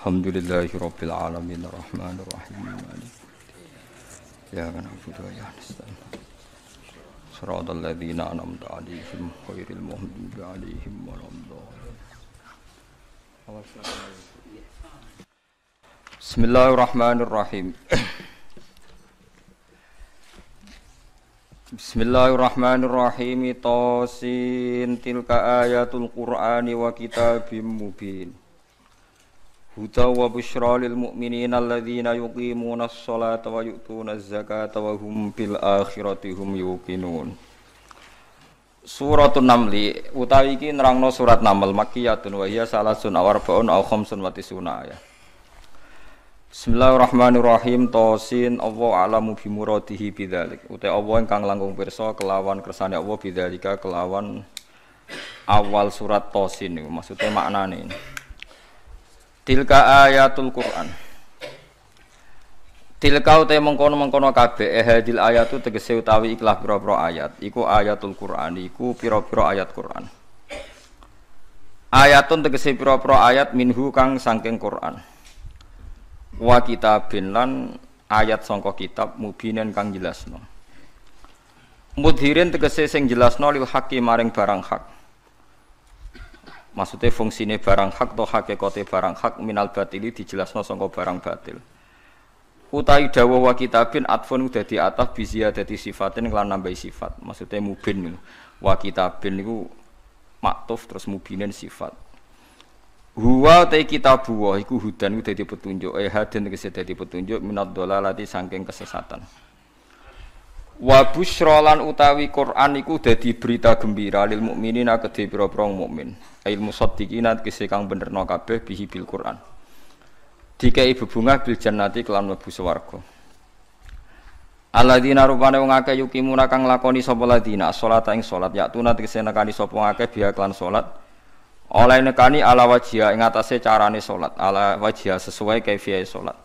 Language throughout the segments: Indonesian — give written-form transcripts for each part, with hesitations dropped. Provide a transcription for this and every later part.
Alhamdulillahirabbil alamin arrahmanir rahim maliki iyyaka na'budu wa iyyaka nasta'in shiratal ladzina an'amta 'alaihim ghairil maghdubi 'alaihim waladdallin. Bismillahirrahmanirrahim. Bismillahirrahmanirrahim. Tasin tilka ayatul Qur'ani wa kitabim mubin. Huda wa busyra lil mu'minina alladzina yuqimunas sholata wa yu'tunaz zakata wa hum bil akhirati hum yuqinun. Suratun Namli utawi iki nerangno surat Naml makkiyatun wa hiya salasun awarbaun aw khamsun wa tisuna ayat. Bismillahirrahmanirrahim. Tasin Allah alamu bimuradihi bidzalik. Uta Allah ingkang langkung pirsa kelawan kersane Allah bidzalika kelawan awal surat Tasin niku maksude maknane. Tilka ayatul Qur'an. Tilka uta mengkono-mengkono kabeh hadil ayatu tegese utawi ikhlas pira-pira ayat. Iku ayatul Qur'an iku pira-pira ayat Qur'an. Ayatun tegese pira-pira ayat minhu kang saking Qur'an. Wa kitabin lan ayat sangka kitab mubinen kang jelasno. Mudhirin tegese sing jelasno lil haqqi maring barang hak. Maksudnya fungsine barang hak atau hakikate barang hak minal batili dijelasno sangka barang batil. Utai dawuh wa kitabin atfun dadi ataf bizia dadi sifatin lan nambahi sifat. Maksudnya mubin wa kitabin niku maktuf terus mubinen sifat. Huwa ta kitabu wa iku hudan iku dadi petunjuk haden tegese dadi petunjuk minad dhalalati saking kesesatan. Wa busyra lan utawi Quran iku dadi berita gembira lil mukminina kedhe pira-pira mukmin. Ail musaddiqina kese kang benerno kabeh bihi bil Quran. Dikai bebungah bil jannati kelan mlebu swarga. Alladzina rupane wong akeh yukimuna kang lakoni sapa ladina salata ing salat yaktuna kese nekani sapa akeh biha kelan salat. Oleh nekani ala wajhiya ing atase carane salat, ala wajhiya sesuai kaifiyah salat.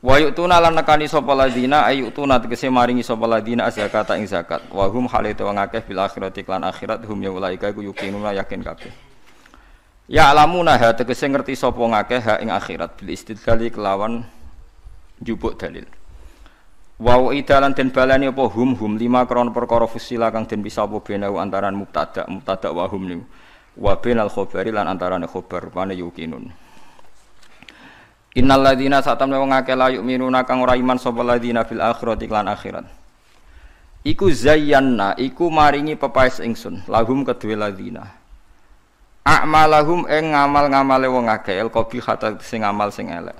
Wa yu'tuna lan nekani sapa ladina ayutuna tegese maringi sapa ladina zakata ing zakat. Wa hum halate wong akeh bil akhirati lan akhirat hum ya ulaika iku yuqinuna yakin kabeh. Ya alamuna ha tegese ngerti sapa wong akeh ha ing akhirat bil istidlali kelawan njupuk dalil. Wa idalan den balani apa hum lima kron perkara fusila kang den bisa apa benau antaran mubtada wa hum niku. Wa bainal khabari lan antarane khabar rupane yuqinun. Innal ladzina satamna wong akeh la yu'minuna kang ora iman sapa ladzina fil akhirati lan akhirat. Iku zayyanna iku maringi pepaes ingsun lahum kedue ladzina. A'malahum ing ngamal-ngamale wong akeh el qabihata sing amal sing elek.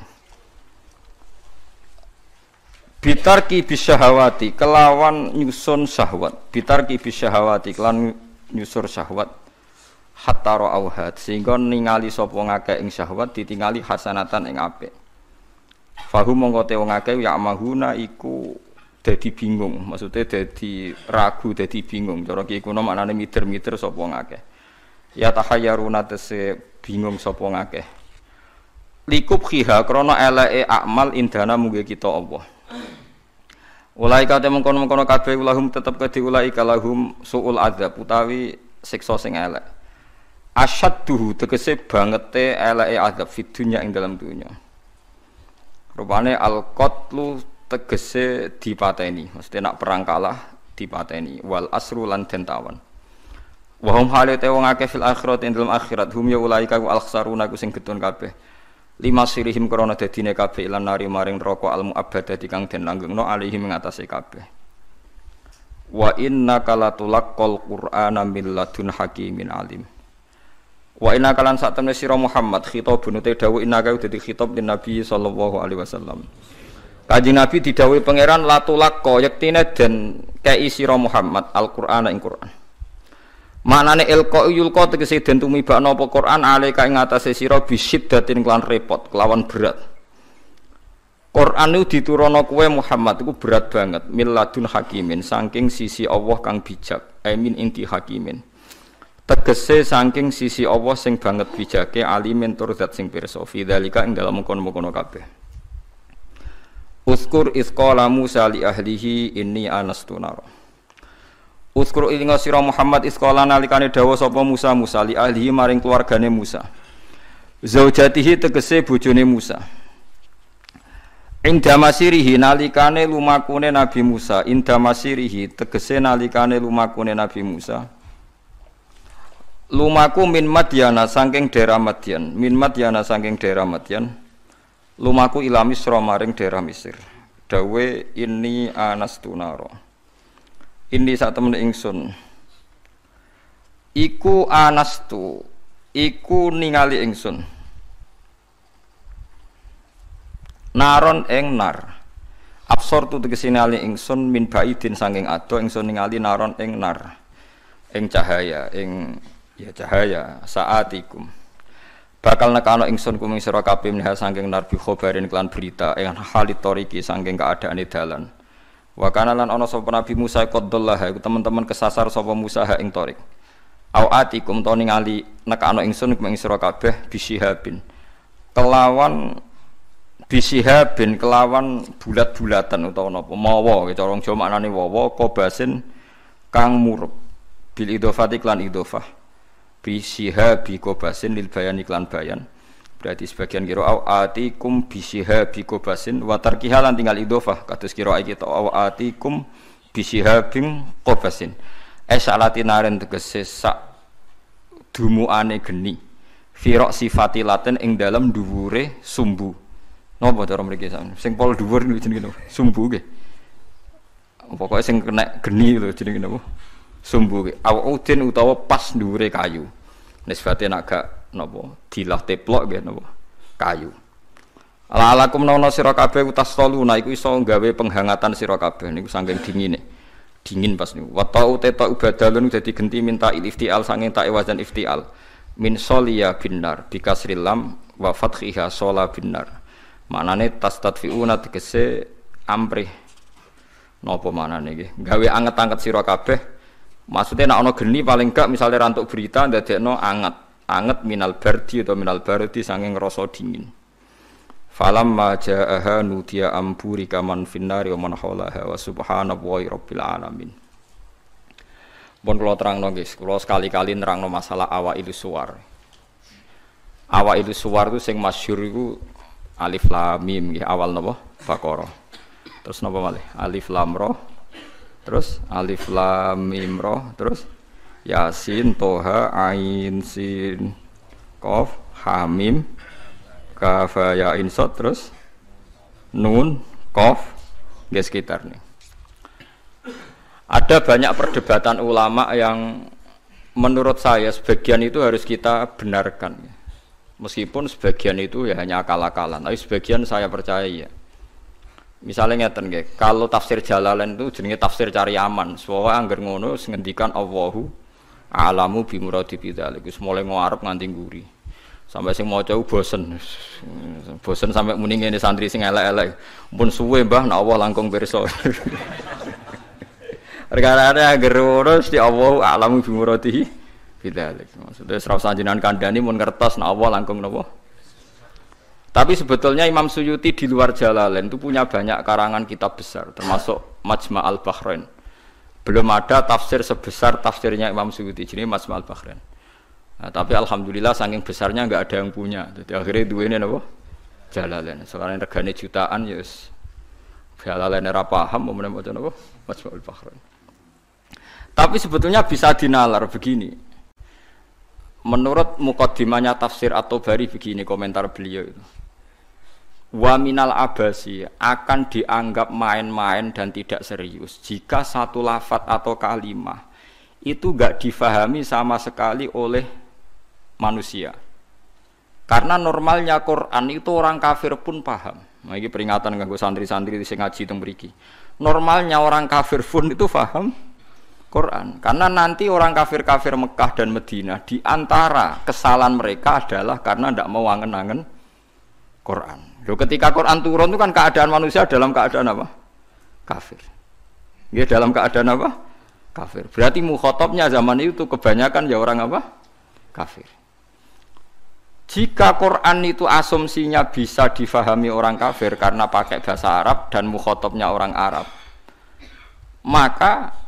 Bitarki bisyahawati kelawan nyusun syahwat. Bitarki bisyahawati kelan nyusur syahwat. Hatta ra'auhat sehingga ningali sapa ngakeh ing syahwat ditingali hasanatan ing apik. Fahum mongko te wong akeh ya mahuna iku dadi bingung, maksudnya dadi ragu, dadi bingung. Cara ki kuno maknane mider-mider sapa ngakeh. Ya tahayyaruna tese bingung sapa ngakeh. Likub khiha krana eleke amal indana mungge kita Allah. Ulaika te mengkono-mengkono kabeh ulahum tetep kedhi ulaika lahum suul adzab utawi siksa sing elek. Asyadduhu tegese bangete eleke azab fid dunya ing dalam dunya. Rupane al-qatlu tegese dipateni, mesti nak perang kalah dipateni wal asru lan den tawan. Wa hum halate wong akeh fil akhirat ing dalam akhirat hum ya ulaika al-khsaruna ku sing getun kabeh. Lima sirihim krana dadine kabeh lan nari maring neraka al-mu'abbadati kang den langgengno alihim ing atase kabeh. Wa innaka latulaqqal qur'ana min ladun hakimin alim. Wa inna kalan sak temne sira Muhammad khitabun te dawuh inna ka dadi khitab din Nabi sallallahu alaihi wasallam. Kanjeng Nabi didhawuhi pangeran latulaqqa yektine den kei sira Muhammad Al-Qur'an ing Qur'an. Manane ilqa yulqa tegese den tumibakno apa Qur'an alaika ing atase sira bisiddatin kelan repot kelawan berat. Qur'an niku diturunno kowe Muhammad iku berat banget milladun hakimin saking sisi Allah kang bijak amin inti hakimin. Tegese saking sisi Allah sing banget bijake alimin tur zat sing pirsa fi dzalika ing dalem kono-kono kabeh. Uzkur isqala Musa li ahlihi inni anastu nar. Uzkur ing sira Muhammad isqala nalikane dawuh sapa Musa li ahlihi maring keluargane Musa. Zaujatihi tegese bojone Musa. Inda masirihi nalikane lumakune Nabi Musa, inda masirihi tegese nalikane lumakune Nabi Musa. Lumaku min Madyana saking daerah Madyan, min Madyana saking daerah Madyan. Lumaku ila Misra maring daerah Mesir. Dawe ini anastunaro. Ini sak temen ingsun. Iku anastu, iku ningali ingsun. Naron ing nar. Absor tu tegese ningali ingsun min baidin saking ado ingsun ningali naron ing nar. Ing cahaya, ing ya cahaya saatikum. Bakal nekano ingsun kuming sira kabeh minha saking nar bi khobarin kelan berita ing halit toriki saking keadaane dalan. Wa kana lan ana sapa Nabi Musa qaddallah iku teman-teman kesasar sapa Musa ha ing torik. Au atikum to ningali nekano ingsun kuming sira kabeh bisihabin. Kelawan bisihabin kelawan bulat-bulatan utawa napa mawa cara wong Jawa maknane wawa kobasin kang murup bil idhofati klan idhofah bisihabi kobasin lil bayan iklan bayan berarti sebagian kira au atikum bisihabi kobasin wa tarkiha lan tinggal idhofah kados kira iki to au atikum bisihabin kobasin esalatinaren tegese sak dumuane geni firok sifatilaten ing dalem dhuwure sumbu. Napa cara mriki sing pol dhuwur niku jenenge napa? Sumbu nggih. Pokoke sing kena geni lho jenenge napa? Sumbu nggih. Awudin utawa pas dhuwure kayu. Nisbate nek gak napa dilah teplok nggih napa? Kayu. Alakum nawana sira kabeh utas toluna iku iso gawe penghangatan sira kabeh niku saking dingine. Dingin pas niku. Wa ta'u ta ubadalun dadi genti minta iftial saking ta wazan iftial. Min soliya binar bikasril lam wa fathiha sola binar. Manane tastadfiuna tegese amrih napa manane nggih gawe anget-anget sira kabeh maksude nek ana geni paling gak misale rantuk berita ndadekno anget minal bardi atau minal bardi saking rasa dingin falamma jaaha nudiya amburi kaman finnari wa man haulaha wa subhanallahi rabbil alamin. Pun kula terangno nggih kula sekali-kali nerangno masalah awailus suwar. Awailus suwar itu sing masyhur iku Alif Lam Mim nggih awal napa Baqarah. Terus napa malih? Alif Lam Ra. Terus Alif Lam Mim Ra, terus Yasin Toha Ain Sin Qaf Ha Mim Kaf Ya Ain Sad terus Nun Qaf nggih sekitar nih. Ada banyak perdebatan ulama yang menurut saya sebagian itu harus kita benarkan. Meskipun sebagian itu ya hanya akal-akalan, tapi sebagian saya percaya ya. Misalnya ngeten nggih, kalau tafsir Jalalain itu jenenge tafsir cari aman. Soale angger ngono ngendikan Allahu a'lamu bi muradi bidzalik. Wis mulai ngarep nganti nguri. Sampai sing maca bosen. Bosen sampai muni ngene santri sing elek-elek. Pun suwe Mbah nek Allah langkung pirsa. Perkara angger ngono mesti Allahu a'lamu bi muradi bidzalik. Maksudnya serau sanjinan kandhani mun ngertos nek Allah langkung napa. Tapi sebetulnya Imam Suyuti di luar Jalalain itu punya banyak karangan kitab besar termasuk Majma' al-Bahrain. Belum ada tafsir sebesar tafsirnya Imam Suyuti jadi Majma' al-Bahrain. Nah, tapi alhamdulillah saking besarnya enggak ada yang punya. Jadi akhirnya duwene napa? Jalalain. Sekarang regane jutaan ya wis Jalalain ora paham mau maca napa? Majma' al-Bahrain. Tapi sebetulnya bisa dinalar begini. Menurut mukaddimahnya tafsir At-Tabari begini komentar beliau itu. Wa minal abasi akan dianggap main-main dan tidak serius jika satu lafadz atau kalimah itu enggak difahami sama sekali oleh manusia. Karena normalnya Quran itu orang kafir pun paham. Nah, ini peringatan kanggo santri-santri sing ngaji teng mriki. Normalnya orang kafir pun itu paham Quran. Karena nanti orang kafir-kafir Mekah dan Madinah di antara kesalahan mereka adalah karena tidak mau angen-angen Quran. Loh, ketika Quran turun itu kan keadaan manusia dalam keadaan apa? Kafir. Ya dalam keadaan apa? Kafir. Berarti mukhatabnya zaman itu kebanyakan ya orang apa? Kafir. Jika Quran itu asumsinya bisa difahami orang kafir karena pakai bahasa Arab dan mukhatabnya orang Arab, maka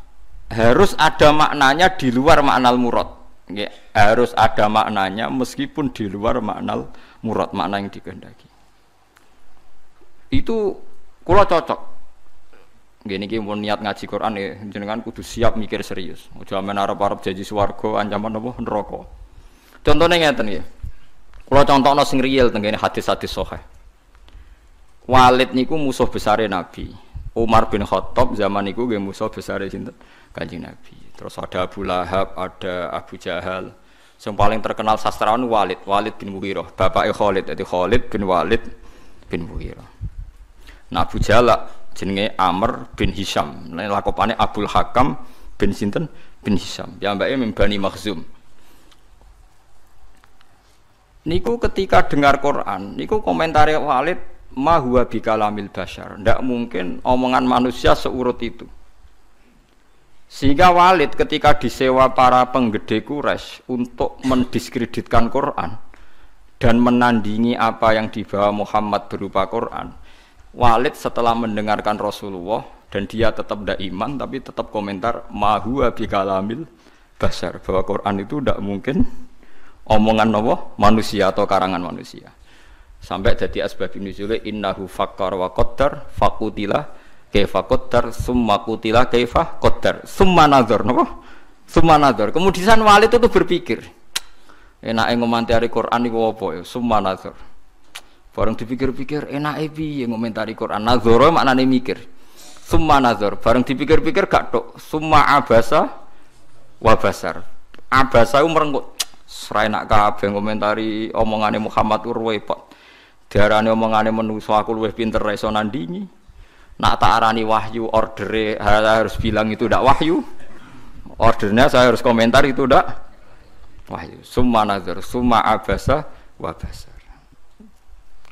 harus ada maknanya di luar maknal murad. Ya, harus ada maknanya meskipun di luar maknal murad, makna yang dikehendaki. Itu kula cocok. Gini iki mun niat ngaji Quran ya jenengan kudu siap mikir serius. Aja men arep-arep janji swarga ancaman apa neraka. Contone ngeten nggih. Kula contohno sing real teng kene hadis-hadis sahih. Walid niku musuh besare Nabi. Umar bin Khattab zaman niku nggih musuh besare sinten? Kanjeng Nabi. Terus ada Abu Lahab, ada Abu Jahal. Yang paling terkenal sastrawan Walid bin Mughirah, bapake Khalid, jadi Khalid bin Walid bin Mughirah. Nah Abu Jahal jenenge Amr bin Hisham, lakopane Abdul Hakam bin sinten bin Hisham. Piyambake min Bani Makhzum. Niku ketika dengar Quran, niku komentare Walid ma huwa bikalamil bashar. Ndak mungkin omongan manusia seurut itu. Sehingga Walid ketika disewa para penggede Quraisy untuk mendiskreditkan Quran dan menandingi apa yang dibawa Muhammad berupa Quran, Walid setelah mendengarkan Rasulullah dan dia tetap tidak iman tapi tetap komentar ma huwa bikalamil bashar, bahwa Quran itu tidak mungkin omongan manusia atau karangan manusia. Sampai jadi asbab nuzul innahu fakkar wa qaddar faqutila kaifa qaddar summa qutila kaifa qaddar summa nazar napa summa nazar. Kemudian Walid itu berpikir enake ngomentari Quran niku apa ya summa nazar. Bareng dipikir-pikir enake piye ngomentari Quran nazar maknane mikir summa nazar. Bareng dipikir-pikir gak tok summa abasa wa basar. Abasa merenggut sra enak kabeh ngomentari omongane Muhammad urwepot. Diarani omongane manusa aku luwih pinter ra iso nandingi. Nak tak arani wahyu ordere harus bilang itu tidak wahyu. Ordernya saya harus komentar itu tidak wahyu. Summa nazar, summa abasa wa basar.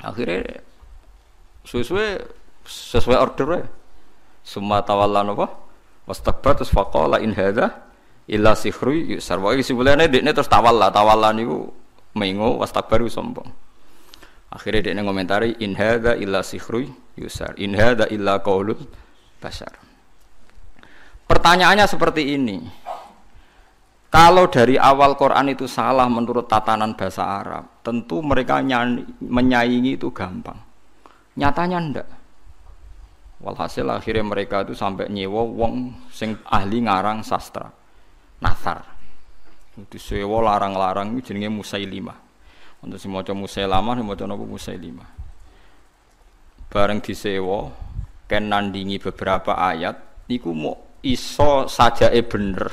Akhirnya sesuai ordernya. Summa tawalla napa? Wastakbar terus faqala in hadza illa sihru yusar. Wae sebelane dekne terus tawalla niku mengo wastakbaru sombong. Akhirnya dia ngomentari in hadza illa sihru yusar, in hadza illa qaulul bashar. Pertanyaannya seperti ini. Kalau dari awal Quran itu salah menurut tatanan bahasa Arab, tentu mereka menyaingi itu gampang. Nyatanya ndak. Walhasil akhirnya mereka itu sampai nyewa wong sing ahli ngarang sastra. Nasar. Itu sewa larang-larang itu jenenge Musailimah. Untuk si maca Musailamah, si maca napa Musailimah. Bareng disewa, ken nandingi beberapa ayat, niku mau iso sajae bener,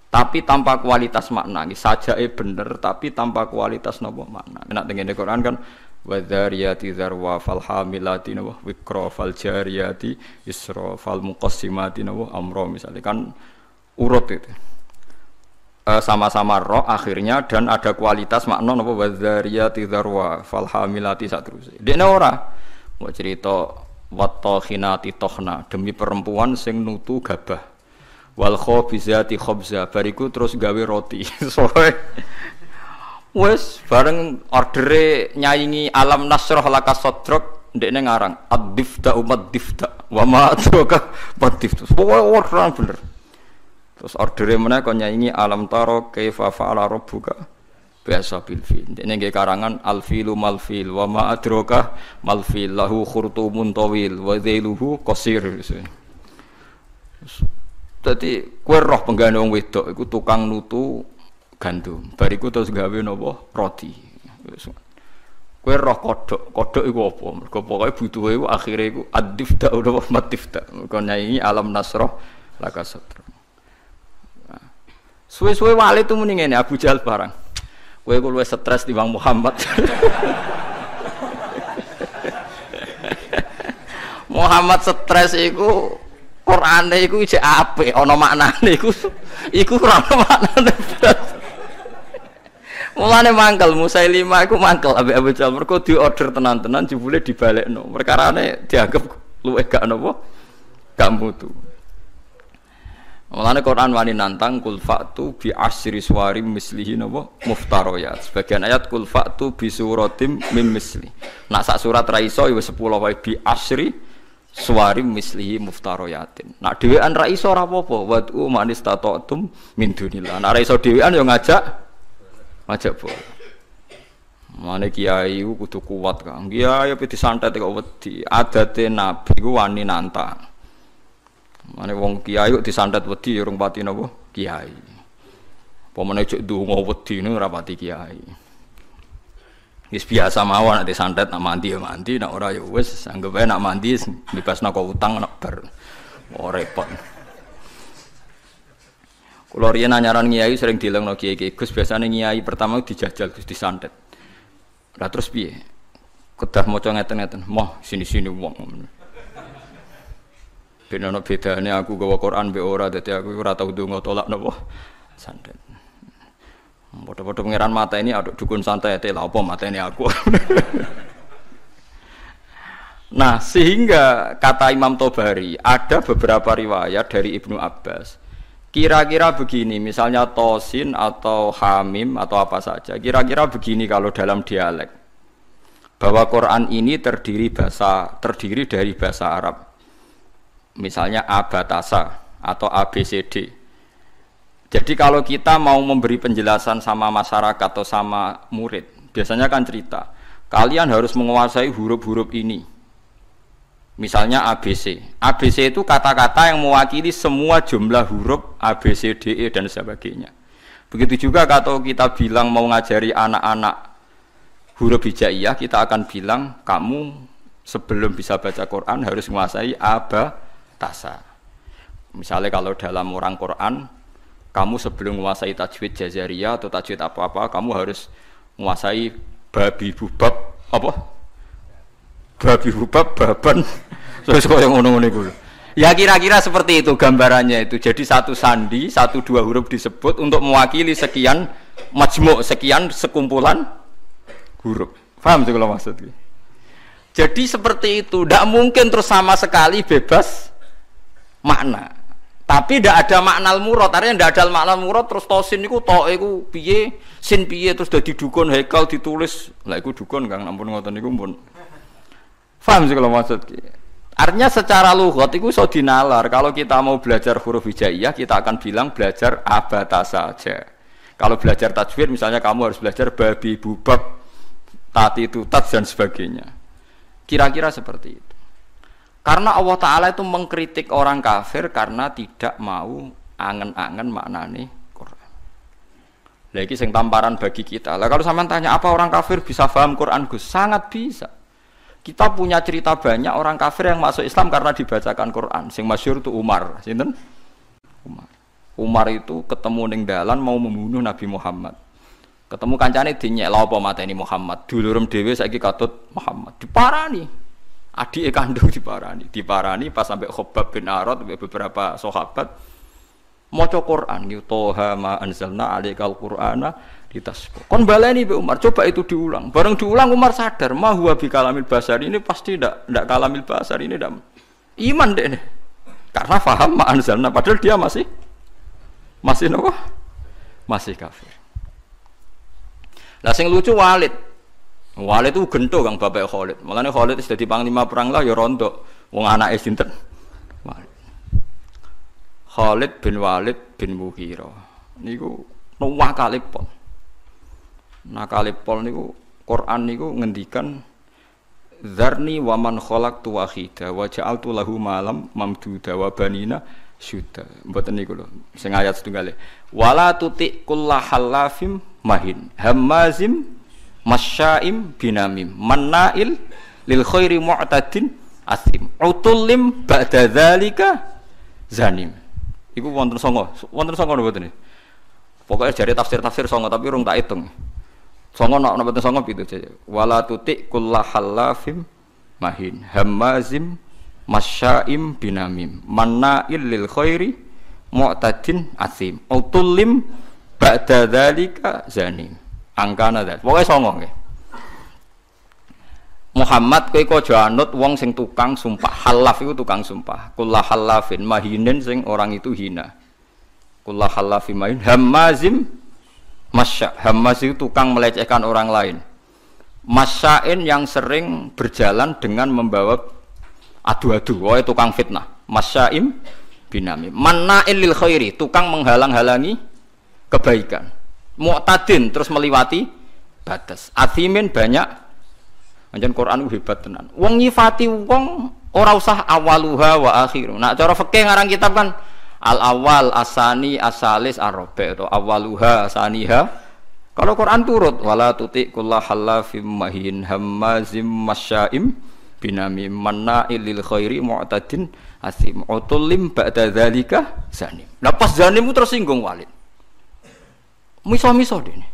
tapi tanpa kualitas makna. Sajae bener, tapi tanpa kualitas napa makna. Nek teng Quran kan wadzariyati dzarwa fal hamilati napa wikra fal jariyati isra fal muqassimati napa amra misalnya kan urut itu. Sama-sama roh akhirnya dan ada kualitas makna napa wadzariyati dzarwa fal hamilati saterusé. Dekne ora mau cerita wattokhinati tokhna demi perempuan sing nutu gabah wal khabizati khabza bariku terus gawe roti. Soale wes bareng ordere nyaingi alam nasrah laka sadrak ndekne ngarang ad-difta umat difta wa ma adraka bad-difta. Pokoke ora bener. Terus ordere meneh kon nyaingi alam taro kaifa fa'ala rabbuka biasa bil fil. Dene nggih karangan al filu mal fil wa ma adraka mal fil lahu khurtumun tawil wa dhailuhu qasir. Dadi kowe roh penggane wong wedok iku tukang nutu gandum. Bariku terus gawe napa roti. Kowe roh kodhok iku apa? Mergo pokoke butuhe iku akhire iku ad-difta utawa matifta. Kon nyaingi alam nasrah laka sadra. Suwe-suwe Walid itu muni ngene Abu Jahal barang. Kowe ku luwih stres timbang Muhammad. Muhammad stres iku Qur'ane iku isih apik, ana maknane iku ora ana maknane. Mulane mangkel Musailimah iku mangkel ambek Abu Jahal mergo diorder tenan-tenan jebule dibalekno. Perkarane dianggap luwih gak napa? Gak mutu. Mulane Quran wani nantang kul fa'tu bi asyri suwarim mislihi napa muftariyat. Sebagian ayat kul fa'tu bi suratim mim misli. Nak sak surat ra iso ya wis 10 wae bi asyri suwarim mislihi muftariyatin. Nak dhewean ra iso ora apa-apa. Wad'u manis tatatum min dunillah. Nak ra iso dhewean ya ngajak boleh. Mane kiai ku kudu kuat, Kang. Kiai ape disantet kok wedi. Adate nabi ku wani nantang. Mane wong kiai kok disantet wedi ya urung pati napa? Kiai. Apa meneh cek ndonga wedi niku ora pati kiai. Wis biasa mawon nek disantet nak mandi ya mandi, nek ora ya wis anggap ae nak mandi bebasna kok utang nek bar. Oh repot. Kulo riyen anyaran kiai sering dilengno kiai Gus biasane kiai pertama dijajal Gus disantet. Lah terus piye? Kedah maca ngeten-ngeten, moh sini-sini wong. Ben ana bedane aku gawa Quran mbek ora, dadi aku ora tau ndonga tolak napa santet. Padha-padha pangeran mata ini aduk dukun santet lha apa mateni aku. Nah, sehingga kata Imam Tobari ada beberapa riwayat dari Ibnu Abbas. Kira-kira begini, misalnya tosin atau hamim atau apa saja. Kira-kira begini kalau dalam dialek. Bahwa Quran ini terdiri dari bahasa Arab. Misalnya abatasa atau ABCD. Jadi kalau kita mau memberi penjelasan sama masyarakat atau sama murid, biasanya kan cerita, kalian harus menguasai huruf-huruf ini. Misalnya ABC. ABC itu kata-kata yang mewakili semua jumlah huruf A, B, C, D, E dan sebagainya. Begitu juga kalau kita bilang mau ngajari anak-anak huruf hijaiyah, kita akan bilang kamu sebelum bisa baca Quran harus menguasai abatasa. Misalnya kalau dalam orang Quran, kamu sebelum menguasai tajwid jazariyah atau tajwid apa-apa, kamu harus menguasai babi bubab apa? Babi hubab baban terus kok yang ngono-ngono iku. Ya kira-kira seperti itu gambarannya itu. Jadi satu sandi, satu dua huruf disebut untuk mewakili sekian majmuk, sekian sekumpulan huruf. Paham sih kalau maksudnya? Jadi seperti itu, tidak mungkin terus sama sekali bebas makna. Tapi tidak ada makna murad, artinya tidak ada makna murad terus tosin niku to iku piye, sin piye terus dadi dukun haikal ditulis. Lah iku dukun Kang, ampun ngoten niku pun. Faham sih kalau maksud. Artinya secara lughat itu iso dinalar. Kalau kita mau belajar huruf hijaiyah, kita akan bilang belajar abatasa saja. Kalau belajar tajwid misalnya kamu harus belajar babi bubab tati tutat dan sebagainya. Kira-kira seperti itu. Karena Allah Ta'ala itu mengkritik orang kafir karena tidak mau angen-angen maknane Quran. Lagi sing tamparan bagi kita. Lah kalau sampean tanya apa orang kafir bisa paham Quran Gus? Sangat bisa. Kita punya cerita banyak orang kafir yang masuk Islam karena dibacakan Quran. Sing masyhur itu Umar, sinten? Umar. Umar itu ketemu ning dalan mau membunuh Nabi Muhammad. Ketemu kancane dinyek lha apa mateni Muhammad. Dulurem dhewe saiki katut Muhammad. Diparani. Adike kandung diparani. Diparani pas sampai Khabbab bin Arad beberapa sahabat maca Quran, Toha ma anzalna alaikal Qur'ana ditasbih. Kon baleni Mbak Umar, coba itu diulang. Bareng diulang Umar sadar, ma huwa bi kalamil basar ini pasti ndak kalamil basar ini ndak. Iman deh. Karena paham ma anzalna padahal dia masih napa? Masih kafir. Lah sing lucu Walid. Walid itu gento Kang bapak Khalid. Mulane Khalid wis dadi panglima perang lah ya rontok. Wong anake sinten? Khalid bin Walid bin Mughirah niku nakalipol. Nakalipol niku Quran niku ngendikan Zarni wa man khalaqtu wahida wa ja'altu lahu malam mamduda wa banina syuda. Mboten niku lho sing ayat setunggale. Wala tuti kullahallafim mahin hammazim masyaim binamim mannail lil khairi mu'tadin asim utullim ba'da dzalika zanim. Iku wonten songo mboten. Pokoke jare tafsir-tafsir songo tapi urung tak hitung. Songo nek mboten songo pitu saja. Wala tuti kullahallafim mahin hammazim masyaim binamim manna'il lil khairi mu'tadin asim utullim ba'da dzalika zanim. Angkana dzat. Pokoke songo nggih. Muhammad kowe aja anut wong sing tukang sumpah. Halaf iku tukang sumpah. Kullah halafin mahinin sing orang itu hina. Kullah halafin mahin hammazim masya. Hammaz itu tukang melecehkan orang lain. Masyain yang sering berjalan dengan membawa adu-adu. Wae tukang fitnah. Masyaim binami. Manna'il lil khairi, tukang menghalang-halangi kebaikan. Mu'tadin terus meliwati batas. Athimin banyak. Anjen Quran hebat tenan. Wong nyifati wong ora usah awaluha wa akhiru. Nah cara fikih ngarang kitab kan al awal asani asalis arabi atau awaluha asaniha. Kalau Quran turut wala tuti kullahallafim mahin hammazim masyaim binami mana'il lil khairi mu'tadin asim utulim ba'da dzalika zanim. Lah pas zanim tersinggung Walid. Miso-miso dene.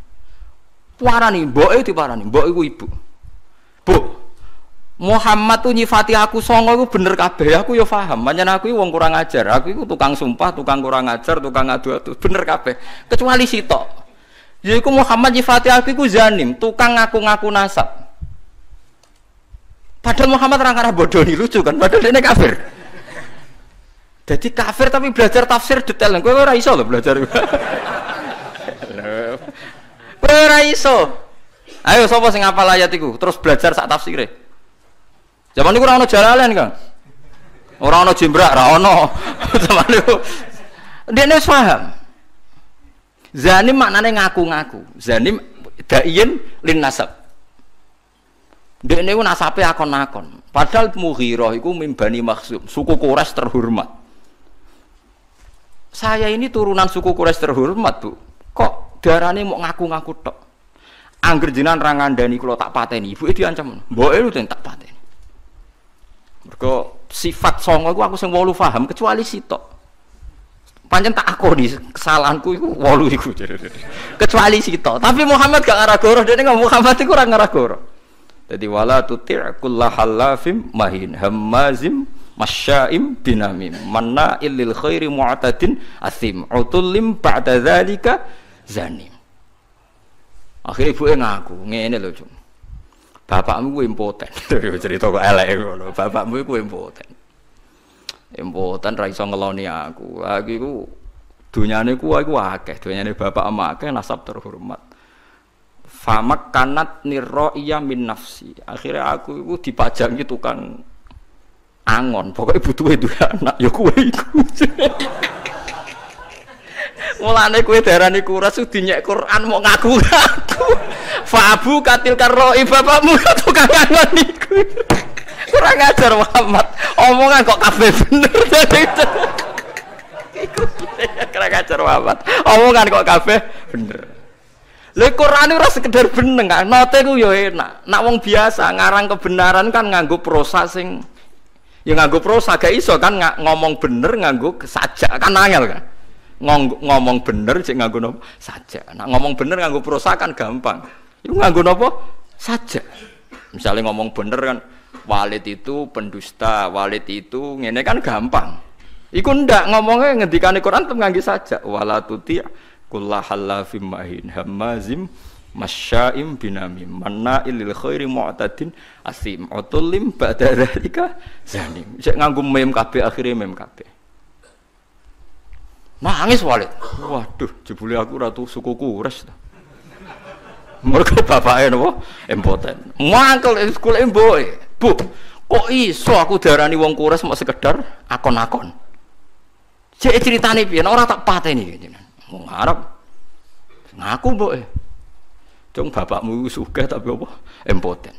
Parani mboke diparani, mbok iku ibu. Bu, Muhammad tuh nyifati aku songo iku bener kabeh, aku ya paham. Pancen aku wong kurang ajar, aku iku tukang sumpah, tukang kurang ajar, tukang adu-adu, bener kabeh. Kecuali sitok. Yaiku Muhammad nyifati aku iku zanim, tukang ngaku-ngaku nasab. Padahal Muhammad orang arah bodoh nih lucu kan, padahal dia kafir. Jadi kafir tapi belajar tafsir detail. Kowe ora iso lho belajar. Ora iso. Ayo sapa sing hafal ayat iku terus belajar sak tafsire. Zaman niku ora ono Jalalain, Kang. Ora ono Jimbrak, ora ono. Zaman niku dene paham. Zanim maknane ngaku-ngaku. Zanim daiin lin nasab. Dekne ku nasabe akon-akon. Padahal Mughirah iku min Bani Makhzum, suku Quraisy terhormat. Saya ini turunan suku Quraisy terhormat, Bu. Kok darane mau ngaku-ngaku tok? Angger jenengan ra ngandani kula tak pateni, ibuke diancam. Mboke lu tak pateni. Mergo sifat songo iku aku sing 8 paham kecuali sitok. Pancen tak akoni kesalahanku iku 8 iku. Kecuali sitok. Tapi Muhammad gak ngarah goroh, dene Muhammad iku ora ngarah goroh. Jadi wala tuti' kullahallafim mahin hammazim masyaim binamim mana'il lil khairi mu'tadin asim utullim ba'da dzalika zanim. Akhirnya ibuke ngaku ngene lho, Cung. Bapakmu ku impoten. Cerita kok elek ngono. Bapakmu ku impoten. Impoten ra iso ngeloni aku. Aku iku dunyane ku akeh, dunyane bapak ama akeh nasab terhormat. Famak kanat nirro'iyah min nafsi. Akhirnya aku itu dipajangi tukang angon. Pokoknya butuh itu anak. Ya kue itu. Mulane kue darani kuras dinyek Quran mau ngaku-ngaku. Fa'abu katil karro'i bapakmu tukang angon iku. Kurang ajar Muhammad. Omongan kok kabeh bener. Kurang ajar Muhammad. Omongan kok kabeh bener. Lha Quran ora sekedar beneng kan, note ku ya enak. Nak wong biasa ngarang kebenaran kan nganggo prosa sing ya nganggo prosa gak iso kan ngomong bener nganggo sajak kan angel kan. Ngomong bener sik nganggo napa? Sajak. Nak ngomong bener nganggo prosa kan gampang. Iku nganggo napa? Sajak. Misalnya ngomong bener kan Walid itu pendusta, Walid itu ngene kan gampang. Iku ndak ngomongnya ngendikane Quran tetep nganggo sajak. Wala tuti' kullahallafim mahin hammazim masyaim binamim mana'il lil khairi mu'tadin asim utullim ba'da dzalika zanim. Sik nganggo mem kabeh akhire mem kabeh. Nangis Walid. Waduh, jebule aku ratu suku Quraisy ta. Mergo bapake napa? Impoten. Mangkel sekolah mboke. Bu, kok iso aku darani wong Quraisy mau sekedar akon-akon. Cek ceritane piye ora tak pateni jenengan. Wong Arab ngaku mboke. Cung bapakmu sugih tapi apa? Impoten.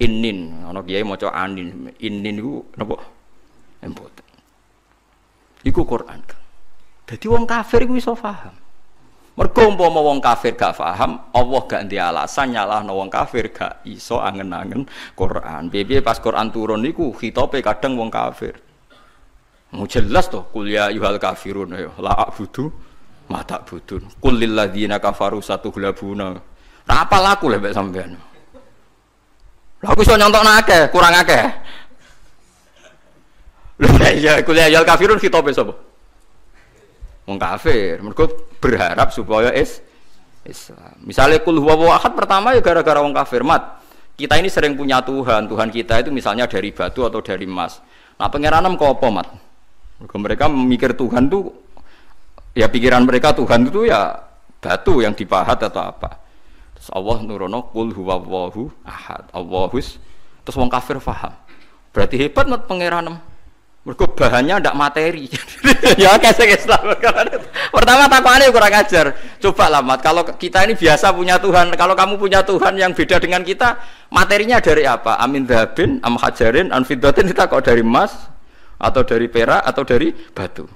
Inin, ana kiai maca anin. Inin iku napa? Impoten. Iku Quran. Dadi wong kafir iku iso paham. Mergo umpama wong kafir gak paham, Allah gak ndek alasan nyalahno wong kafir gak iso angen-angen Quran. Piye pas Quran turun niku khitabe kadang wong kafir. Mau jelas toh kuliah yuhal kafirun ya la a'budu mata budun kulil ladzina kafaru satughlabuna. Ra apal aku lek mbek sampean. Lah aku iso nyontokno akeh, kurang akeh. Lha iya kuliah yuhal kafirun khitabe sapa? Wong kafir. Mergo berharap supaya Islam. Misalnya kul huwallahu ahad pertama ya gara-gara wong kafir. Mat. Kita ini sering punya Tuhan. Tuhan kita itu misalnya dari batu atau dari emas. Nah, pengiranan kok apa, Mat? Mereka memikir Tuhan itu ya pikiran mereka Tuhan itu ya batu yang dipahat atau apa. Terus Allah nurono qul huwallahu ahad. Allahus terus wong kafir paham. Berarti hebat Mat pengiranem. Mergo bahannya ndak materi. Ya kasih Islam. Pertama takwane kurang ajar. Coba lah Mat, kalau kita ini biasa punya Tuhan, kalau kamu punya Tuhan yang beda dengan kita, materinya dari apa? Amin dhabin, am hajarin, an fiddatin, kita kok dari emas atau dari perak atau dari batu.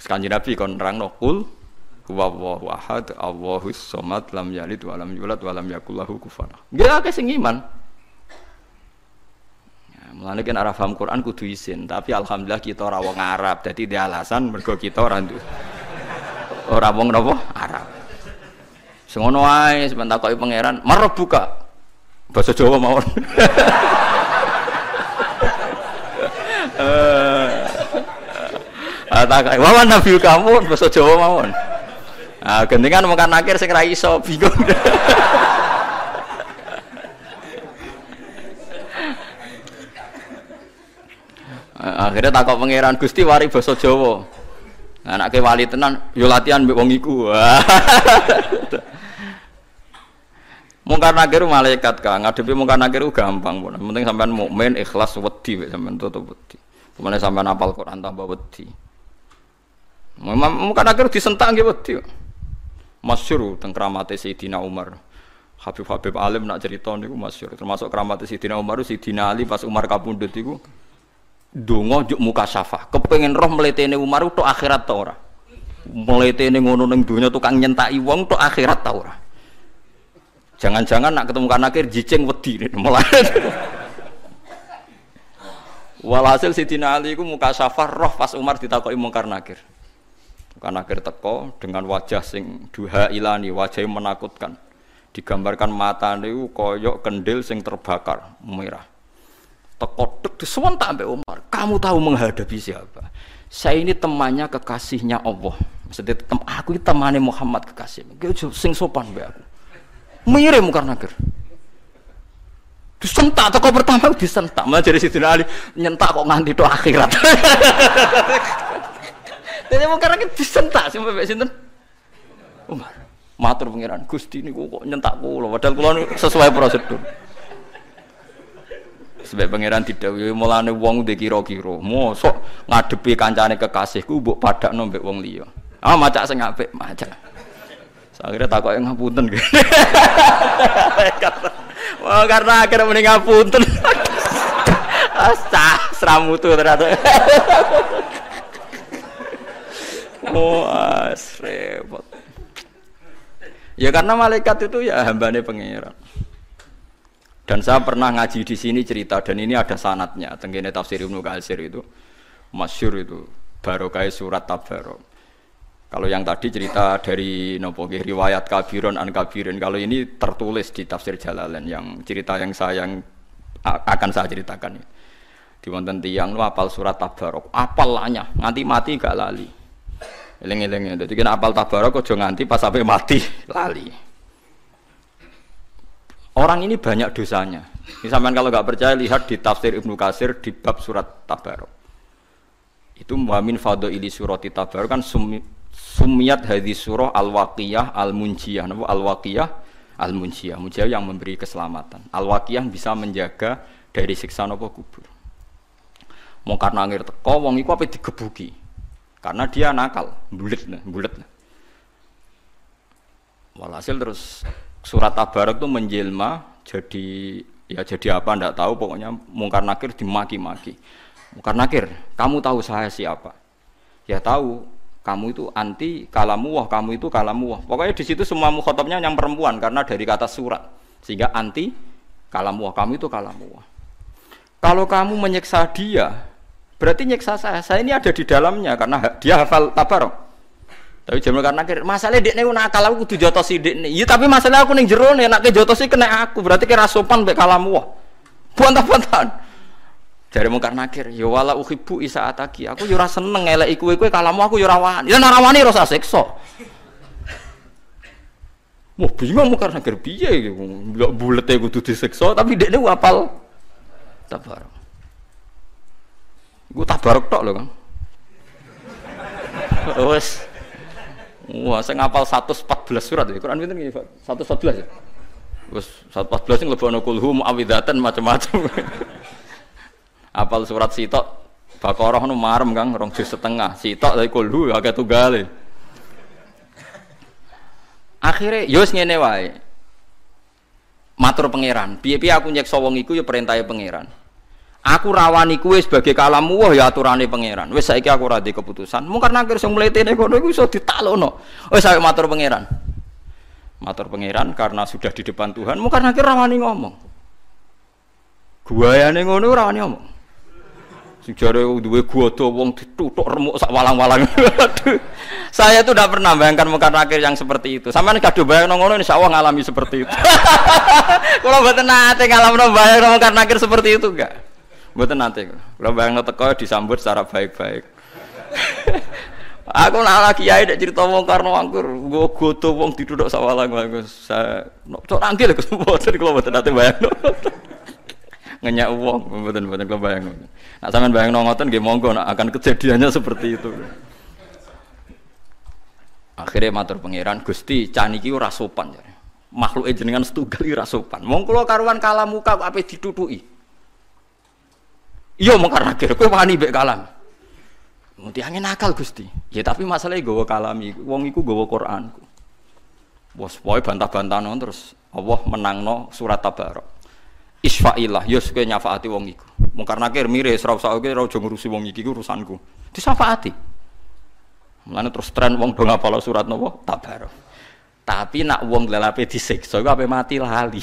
Kanjeng Nabi kon nerangno qul huwallahu ahad, Allahus samad, lam yalid wa lam yulad wa lam yakul lahu kufuwan ahad. Nggih akeh sing iman. Mulane kan arah paham Quran kudu isin, tapi alhamdulillah kita ora wong Arab, dadi dia alasan mergo kita ora wong napa Arab. Sing ngono ae sampeyan takoki pangeran, "Marep buka." Basa Jawa mawon. Takoki, "Wawan nabi kamu basa Jawa mawon." Ah, gendengan mungkin akhir sing ra iso bingung. Akhirnya takok pangeran Gusti wari basa Jawa. Anake wali tenan yo latihan mbek wong iku. Mungkar nakir malaikat Kang, ngadepi mungkar nakir gampang pun. Penting sampean mukmin ikhlas wedi wek sampean tutup wedi. Kemana sampean hafal Quran tambah wedi. Mungkar nakir disentak nggih wedi. Masyhur teng kramate Sayyidina Umar. Habib alim nak cerita niku masyhur. Termasuk kramate Sayyidina Umar, Sayyidina Ali pas Umar kapundhut iku donga njuk muka syafah, kepengin roh mletene Umar tok akhirat ta ora. Mletene ngono ning donya tukang nyentaki wong tok akhirat ta ora. Jangan-jangan nak ketemu kan akhir jijing wedi mulai. Walhasil Sidina Ali iku muka syafah roh pas Umar ditakoki mungkar nakir. Mungkar nakir teko dengan wajah sing duha ilani, wajah yang menakutkan. Digambarkan matane iku kaya kendil sing terbakar merah. Tekodek disewentak sampai Umar. Kamu tahu menghadapi siapa? Saya ini temannya kekasihnya Allah. Maksudnya aku ini temannya Muhammad kekasih. Sing sopan be aku. Mirip mungkar nakir. Disentak teko pertama disentak. Malah dari Sidina Ali nyentak kok nganti tok akhirat. Dene mungkar nakir disentak sampai sinten? Umar. Matur pangeran, Gusti niku kok nyentak kula padahal kula sesuai prosedur. Sebab pangeran didhawuhi mulane wong ndek kira-kira mosok ngadepi kancane kekasihku mbok padakno mbek wong liya. Ah macak sing apik, macak. Akhirnya takoke ngapunten nggih. Wah karena akhirnya mending ngapunten. Astah sramutu ternyata. Wah, repot. Ya karena malaikat itu ya hambane pangeran. Dan saya pernah ngaji di sini cerita dan ini ada sanadnya. Tenggene tafsir Ibnu Katsir itu masyhur itu barokah surat Tabarok. Kalau yang tadi cerita dari nopo riwayat kabiron an kabirin. Kalau ini tertulis di tafsir Jalalain yang cerita yang akan saya ceritakan. Di wonten tiyang lu apal surat Tabarok, apalnya nganti mati gak lali. Eling-eling. Dadi kena apal Tabarok aja nganti pas sampai mati lali. Orang ini banyak dosanya. Misalkan kalau nggak percaya lihat di tafsir Ibnu Katsir di bab surat Tabarok. Itu muamin fadhaili surati Tabarok kan sumiyat hadis surah al-waqiyah al-munjiyah. Napa al-waqiyah al-munjiyah? Munjiyah yang memberi keselamatan. Al-waqiyah bisa menjaga dari siksa napa kubur. Mungkar nangir teko wong iku ape digebuki. Karena dia nakal, bulet. Walhasil terus surat Tabarok itu menjelma jadi apa ndak tahu, pokoknya mungkar nakir dimaki-maki. Mungkar nakir, kamu tahu saya siapa? Ya tahu, kamu itu anti kalamuwah, kamu itu kalamuwah. Pokoknya di situ semua mukhatabnya yang perempuan karena dari kata surat. Sehingga anti kalamuwah, kamu itu kalamuwah. Kalau kamu menyiksa dia, berarti nyiksa saya. Saya ini ada di dalamnya karena dia hafal Tabarok. Tapi jaman karena masalah dekne nakal aku kudu jotosi dekne. Iya tapi masalah aku ning jero nek enake jotosi kena aku. Berarti kira sopan mbek kalamu. Buan-buan. Jare mungkar nakir, ya wala uhibbu isaataki. Aku yo ora seneng eleki kowe kalamu aku yo ora wani. Ya ora wani ora usah siksa. Wah, bingung mungkar nakir piye iki. Ndak bulete kudu disiksa tapi dekne hafal Tabarok. Iku Tabarok tok lho, Kang. Wes. Wah, saya ngapal 114 surat ya. Quran pinten nggih, Pak? 114 ya. Wes 114 sing lebokno kulhum awidatan macam-macam. Apal surat sitok Baqarah nu marem Kang 2 juz setengah. Sitok dari kulhu akeh tunggale. Akhire yo wis ngene wae. Matur pangeran, piye-piye aku nyeksa wong iku ya perintahe pangeran. Aku rawani kowe sebagai kalamu wah ya aturane pangeran. Wis saiki aku ora ndek keputusan. Mung karena akhir sing mletene kono iku iso ditaklono. Wis saiki matur pangeran. Matur pangeran karena sudah di depan Tuhan, mung karena akhir rawani ngomong. Guayane ngono ora wani ngomong. Sing jare duwe godo wong dituthuk remuk sak walang-walang. Saya itu tidak pernah bayangkan muka nakir yang seperti itu. Sampeyan kadung bayangno ngono insyaallah ngalami seperti itu. Kula mboten nate ngalamno bayangno muka nakir seperti itu enggak. Mboten nate. Kula bayangno teko disambut secara baik-baik. Aku nak lagi kiai nek cerita wong karno angkur, nggo godo wong dituthuk sak walang-walang. Saya cok nangkil mboten kula mboten nate bayangno. Ngenyak wong mboten kula bayangno. Nek sampean bayangno ngoten nggih monggo nek akan kejadiannya seperti itu. Akhirnya matur pangeran Gusti can iki ora sopan ya. Makhluke jenengan setunggal ora sopan. Wong kula karuan kalam muka kok ape ditutuki. Iya mung karena kowe wani mbek kalam. Mesti angin akal Gusti. Ya tapi masalahnya gawa kalami. Wong iku gawa Qur'anku. Bos pokoke bantah-bantahno terus Allah menangno surat Tabarok. Isfa'illah ya kowe nyafaati wong iku. Mung karena miris ora usah ora ngurusi wong iki urusanku. Disafaati. Mulane terus tren wong do ngapal surat napa Tabarok. Tapi nak wong lelape disiksa iku ape mati lali.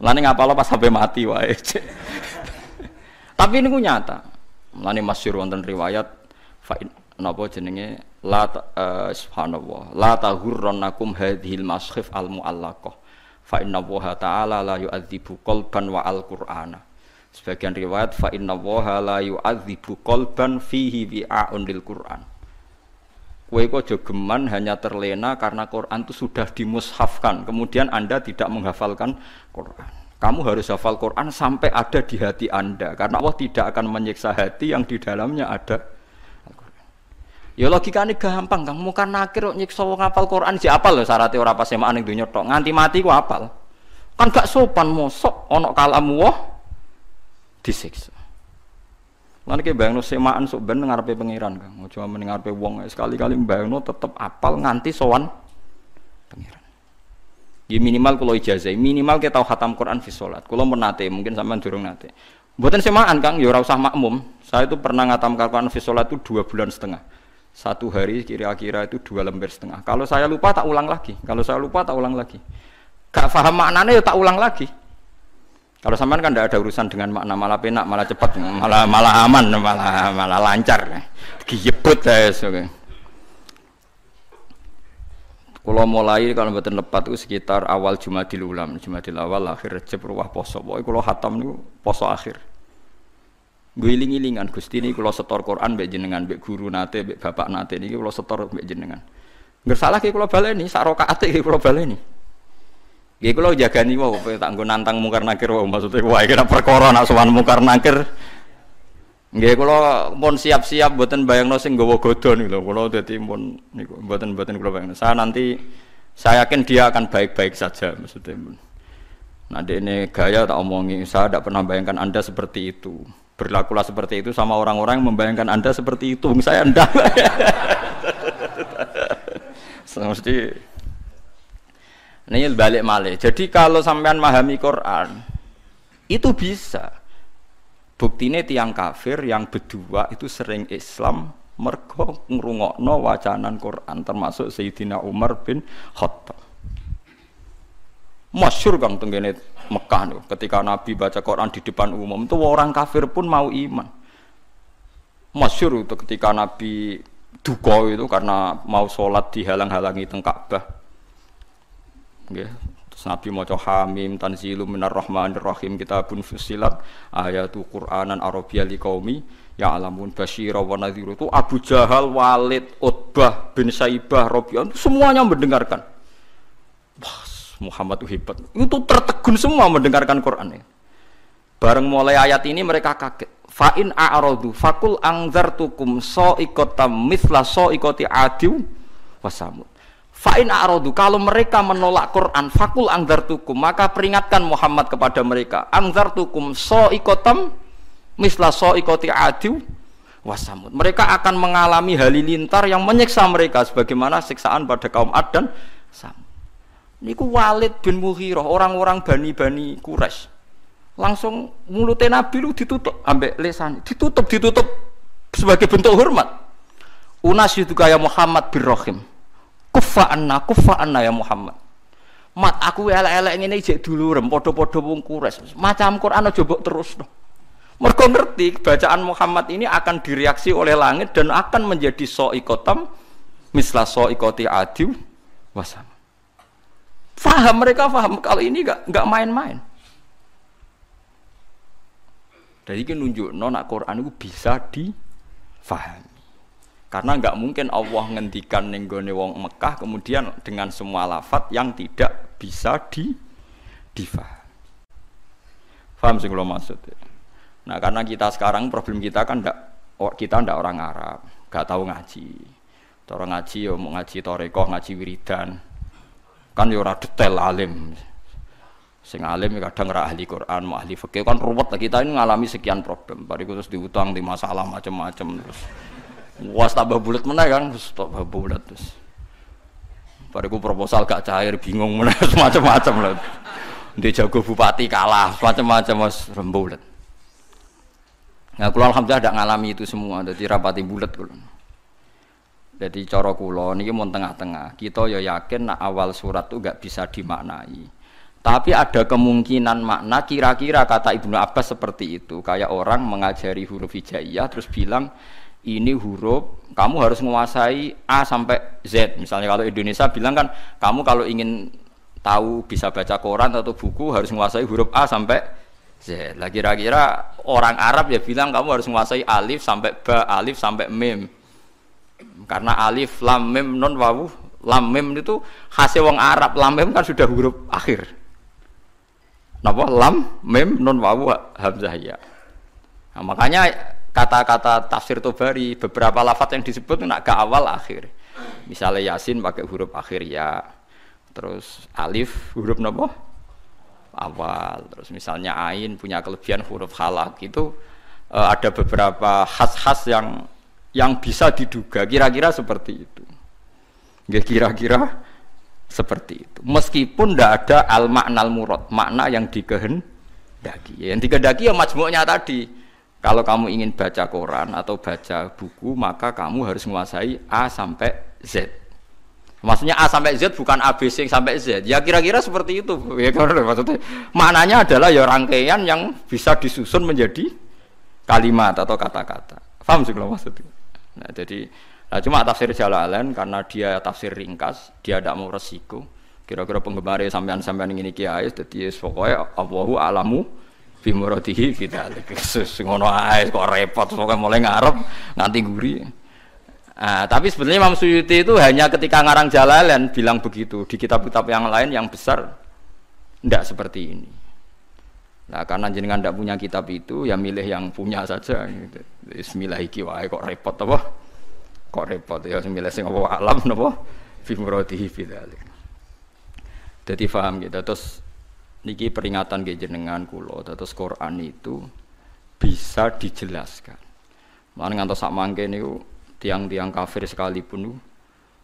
Mulane ngapal pas sampai mati wae. Tapi niku nyata. Mulane masyhur wonten riwayat fa napa jenenge la subhanallah la tahurrannakum hadhil maskhif al muallaqah fa inna Allaha ta'ala la yu'adzibu qalban wa al-Qur'ana. Sebagian riwayat fa inna Allaha la yu'adzibu qalban fihi wi'a'un lil Qur'an. Kowe kok aja geman hanya terlena karena Quran itu sudah dimushafkan, kemudian Anda tidak menghafalkan Quran. Kamu harus hafal Quran sampai ada di hati Anda, karena Allah tidak akan menyiksa hati yang di dalamnya ada Al-Quran. Ya logikane gampang, Kang. Muka nakir kok nyiksa wong hafal Quran si apal lho syaratnya ora pas semaan ning donya tok. Nganti mati ku apal. Kan gak sopan mosok ana kalamu wah disiksa. Lan iki bayangno semaan sok ben ngarepe pangeran, Kang. Aja men ngarepe wong sekali-kali bayangno tetep apal nganti sowan pangeran. Ya minimal kalau ijazah, minimal kita tahu khatam Quran fi sholat. Kalau menate, mungkin sampean durung nate. Mboten semaan Kang, ya ora usah makmum. Saya itu pernah ngatam Quran fi sholat itu 2,5 bulan. Satu hari kira-kira itu 2,5 lembar. Kalau saya lupa tak ulang lagi. Gak paham maknanya ya tak ulang lagi. Kalau sampean kan tidak ada urusan dengan makna, malah penak, malah cepat, malah aman, malah lancar. Giyebut saya. Kalau mulai kalau mboten lepat itu sekitar awal Jumadil Ulam, Jumadil awal akhir Rejab ruwah poso. Pokoke kula khatam niku poso akhir. Guling-gilingan Gusti niki kula setor Quran mbek jenengan, mbek guru nate, mbek bapak nate niki kula setor mbek jenengan. Nggih salah ki kula baleni, sak rakaate ki kula baleni. Nggih kula jagani wae tak nggo nantang mungkar nakir wae maksude wae kena perkara nak sowan mungkar nakir. Nggih kula pun siap-siap mboten bayangno sing nggawa godhon lho. Kula dadi pun niku mboten kula bayangno. Saya yakin dia akan baik-baik saja maksudnya. Nah, ini gaya tak omongi, saya tidak pernah bayangkan Anda seperti itu. Berlakulah seperti itu sama orang-orang yang membayangkan Anda seperti itu. Saya enggak. Mesti ini balik malih. Jadi kalau sampean memahami Quran itu bisa. Buktine tiang kafir yang berdua itu sering Islam mergo ngrungokno wacanan Quran termasuk Sayyidina Umar bin Khattab. Masyhur Kang tenggene Mekah niku ketika Nabi baca Quran di depan umum itu orang kafir pun mau iman. Masyhur itu ketika Nabi duka itu karena mau sholat dihalang-halangi teng Ka'bah. Nggih. Nabi maca Hamim tanzilum minar rahmanir rahim kitabun fussilat ayatu Qur'anan arabiyya liqaumi ya'lamun basyira wa nadhiru itu Abu Jahal, Walid, Utbah bin Saibah, Rabi'ah semuanya mendengarkan. Wah, Muhammad itu hebat. Itu tertegun semua mendengarkan Quran. Bareng mulai ayat ini mereka kaget. Fa in a'radu faqul anzartukum sa'iqatam mithla sa'iqati 'adiw wa samud. Fa'in a'radu kalau mereka menolak Quran fakul angzartukum maka peringatkan Muhammad kepada mereka angzartukum so'ikotam misla sa'iqati 'adi wasamud. Mereka akan mengalami halilintar yang menyiksa mereka sebagaimana siksaan pada kaum Ad dan Samud. Niku Walid bin Mughirah, orang-orang Bani Quraisy. Langsung mulutnya Nabi lu ditutup ambek lesan, ditutup sebagai bentuk hormat. Unasyidu kaya Muhammad bin Rahim. Kuffa anna ya Muhammad. Mat aku elek-elek ngene jek dulurem padha-padha wong Quraisy. Macam Quran aja mbok terusno. Mergo ngerti bacaan Muhammad ini akan direaksi oleh langit dan akan menjadi sa'iqatam misla sa'iqati 'adi wasam. Mereka paham kalau ini enggak main-main. Jadi ini nunjukno nek Quran itu bisa difahami. Karena enggak mungkin Allah ngendikan ning gone wong Mekah kemudian dengan semua lafaz yang tidak bisa difahami. Paham sing kula maksud? Nah, karena kita sekarang problem kita kan kita ndak orang Arab, enggak tahu ngaji. Orang ngaji ya mau ngaji tarekoh, ngaji wiridan. Kan ya ora detail alim. Sing alim kadang ora ahli Quran, mau ahli fikih kan ruwet. Kita ini ngalami sekian problem. Bariku terus diutang di masalah macam-macam terus. Was tambah bulat meneh kan, terus tambah bulat terus. Bariku proposal gak cair, bingung meneh macam-macam lho. Ndek jago bupati kalah, macam-macam mas rembulat. Nah, kula alhamdulillah tidak ngalami itu semua, jadi rapati bulat kula. Jadi cara kula niki mun tengah-tengah. Kita ya yakin nak awal surat itu enggak bisa dimaknai. Tapi ada kemungkinan makna kira-kira kata Ibnu Abbas seperti itu. Kayak orang mengajari huruf hijaiyah terus bilang ini huruf kamu harus menguasai A sampai Z. Misalnya kalau Indonesia bilang kan kamu kalau ingin tahu bisa baca koran atau buku harus menguasai huruf A sampai Z. Lah kira-kira orang Arab ya bilang kamu harus menguasai alif sampai ba, alif sampai mim. Karena alif, lam, mim, nun, wawu, lam, mim itu khasnya wong Arab. Lam, mim kan sudah huruf akhir. Napa? Lam, mim, nun, wawu, hamzah ya. Nah, makanya kata-kata tafsir Tobari beberapa lafaz yang disebut nak ke awal akhir. Misalnya Yasin pakai huruf akhir ya. Terus alif huruf napa? Awal. Terus misalnya ain punya kelebihan huruf halak itu ada beberapa khas-khas yang bisa diduga kira-kira seperti itu. Ya kira-kira seperti itu. Meskipun tidak ada al-ma'nal murad, makna yang dikehendaki. Yang dikehendaki ya majmu'nya tadi. Kalau kamu ingin baca koran atau baca buku, maka kamu harus menguasai A sampai Z. Maksudnya A sampai Z bukan ABC sampai Z. Ya kira-kira seperti itu. Ya maksudnya maknanya adalah ya rangkaian yang bisa disusun menjadi kalimat atau kata-kata. Paham sih kalau maksudnya? Nah, jadi cuma tafsir Jalalain karena dia tafsir ringkas, dia tidak mau resiko. Kira-kira penggemar sampean-sampean ini kiai, jadi pokoknya Allahu a'lamu bi muradihi bidzalik. Ngono ae kok repot pokoke mulai ngarep nganti guri. Tapi sebenarnya Imam Suyuti itu hanya ketika ngarang Jalalain bilang begitu. Di kitab-kitab yang lain yang besar tidak seperti ini. Nah, karena jenengan tidak punya kitab itu, ya milih yang punya saja. Gitu. Bismillah iki wae kok repot apa? Kok repot ya milih sing apa alam napa? Fi muradihi bidzalik. Dadi paham gitu. Terus niki peringatan ke jenengan kula, terus Quran itu bisa dijelaskan. Lan ngantos sak mangke niku tiang-tiang kafir sekalipun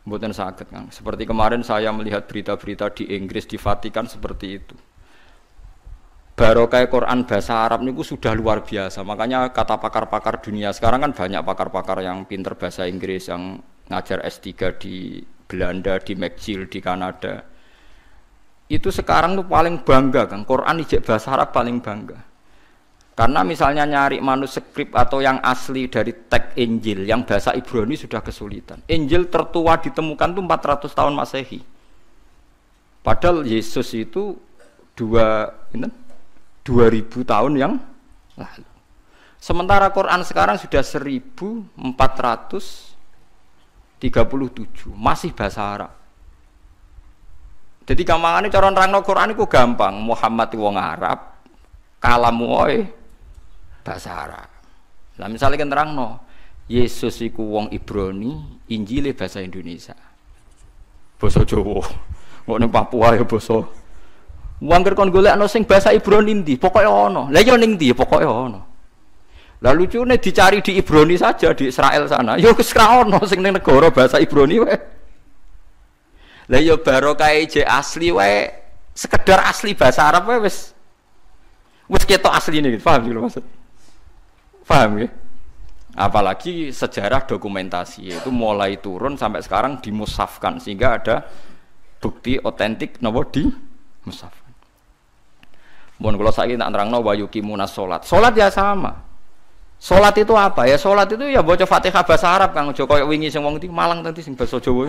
mboten saged Kang. Seperti kemarin saya melihat berita-berita di Inggris di Vatikan seperti itu. Barokah Quran bahasa Arab niku sudah luar biasa. Makanya kata pakar-pakar dunia sekarang kan banyak pakar-pakar yang pinter bahasa Inggris yang ngajar S3 di Belanda, di McGill, di Kanada. Itu sekarang tuh paling bangga kan. Quran ijek bahasa Arab paling bangga. Karena misalnya nyari manuskrip atau yang asli dari teks Injil yang bahasa Ibrani sudah kesulitan. Injil tertua ditemukan tuh 400 tahun Masehi. Padahal Yesus itu 2000 tahun yang lalu. Sementara Quran sekarang sudah 1437 masih bahasa Arab. Jadi gampangane cara nerangno Quran iku gampang. Muhammad wong Arab, kalam wae bahasa Arab. Lah misalnya kan nerangno Yesus iku wong Ibrani, Injile bahasa Indonesia. Basa Jawa. Kok ning Papua ya basa wong kon golekno sing bahasa Ibrani ndi, pokoke ana. Lah ya ning ndi pokoke ana. Lah lucune dicari di Ibrani saja di Israel sana. Yo wis ra ono sing ning negara bahasa Ibrani wae. Lah yo barokah je asli wae, sekedar asli bahasa Arab wae wis ketok asline gitu. Paham lho maksud? Paham ya? Apalagi sejarah dokumentasi itu mulai turun sampai sekarang dimusafkan sehingga ada bukti otentik napa di musafkan. Mun kula saiki tak nerangno wa yuqimunas salat. Salat ya sama. Salat itu apa ya? Salat itu ya baca Fatihah bahasa Arab Kang, aja koyo wingi sing wong iki Malang tadi sing basa Jawa.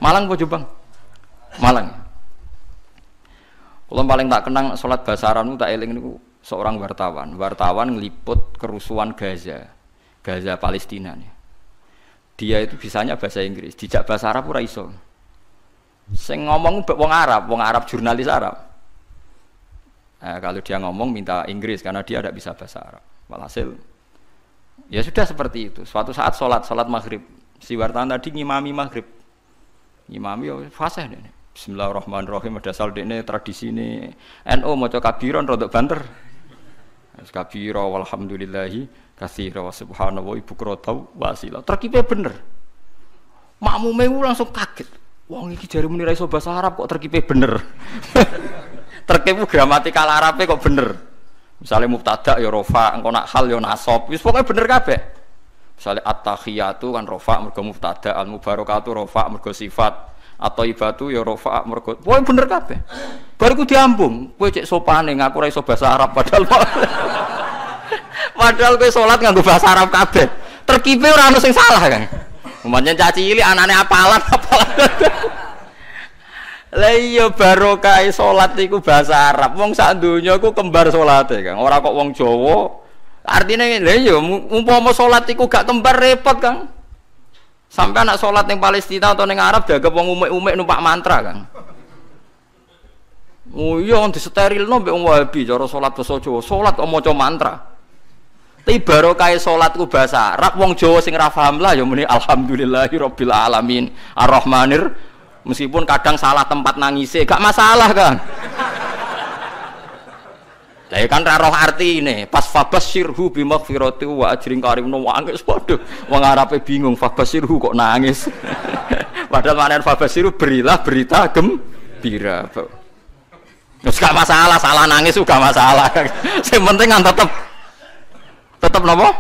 Malang apa Jombang? Malang. Kula paling tak kenang salat bahasa Arab niku tak eling niku seorang wartawan. Wartawan ngeliput kerusuhan Gaza Palestina nih. Dia itu bisanya bahasa Inggris, dijak bahasa Arab ora iso. Sing ngomong wong Arab jurnalis Arab. Kalau dia ngomong minta Inggris karena dia tidak bisa bahasa Arab. Walhasil ya sudah seperti itu. Suatu saat salat maghrib, si wartawan tadi ngimami maghrib. Ngimami ya fasih deh. Bismillahirrahmanirrahim, ada sal dene tradisi ini NU maca kabiron rodok banter. Kabira walhamdulillahi katsira wa subhanallah bukratan wasila. Terkipe bener. Makmume langsung kaget. Wong iki jare muni ra iso bahasa Arab kok terkipe bener. Terkipe gramatikal Arabe kok bener. Misale mubtada ya rafa, engko nak hal ya nasab. Wis pokoke bener kabeh. Misale at-tahiyatu kan rafa mergo mubtada, al-mubarakatu rafa mergo sifat. Atau ibatu ya rafa mergo. Pokoke bener kabeh. Bariku diambung, kowe cek sopane ngaku ra iso bahasa Arab padahal kowe salat nganggo bahasa Arab kabeh. Terkipe ora ono sing salah kan. Umpamane caci cilik anane apalan. Lah iya barokah salat iku bahasa Arab. Wong sak donya iku kembar salate, Kang. Ora kok wong Jawa. Artine lha iya umpama salat iku gak kembar repot, Kang. Sampai anak salat ning Palestina atau ning Arab dianggap wong umik-umik numpak mantra, Kang. Oh iya disterilno mbek wong Wahabi cara salat basa Jawa. Salat kok maca mantra. Tapi barokah salatku bahasa Arab, wong Jawa sing ra paham lah ya muni alhamdulillahirabbil alamin arrahmanir. Meskipun kadang salah tempat nangise, gak masalah kan. Lah kan ra roh artine, pas fabasyirhu bimaghfirati wa ajrin karim no wangis padha. Wong Arabe bingung fabasyirhu kok nangis. Padahal maknane fabasyirhu berilah berita gembira. Wis gak masalah, salah nangis juga masalah. Sing penting kan tetep napa?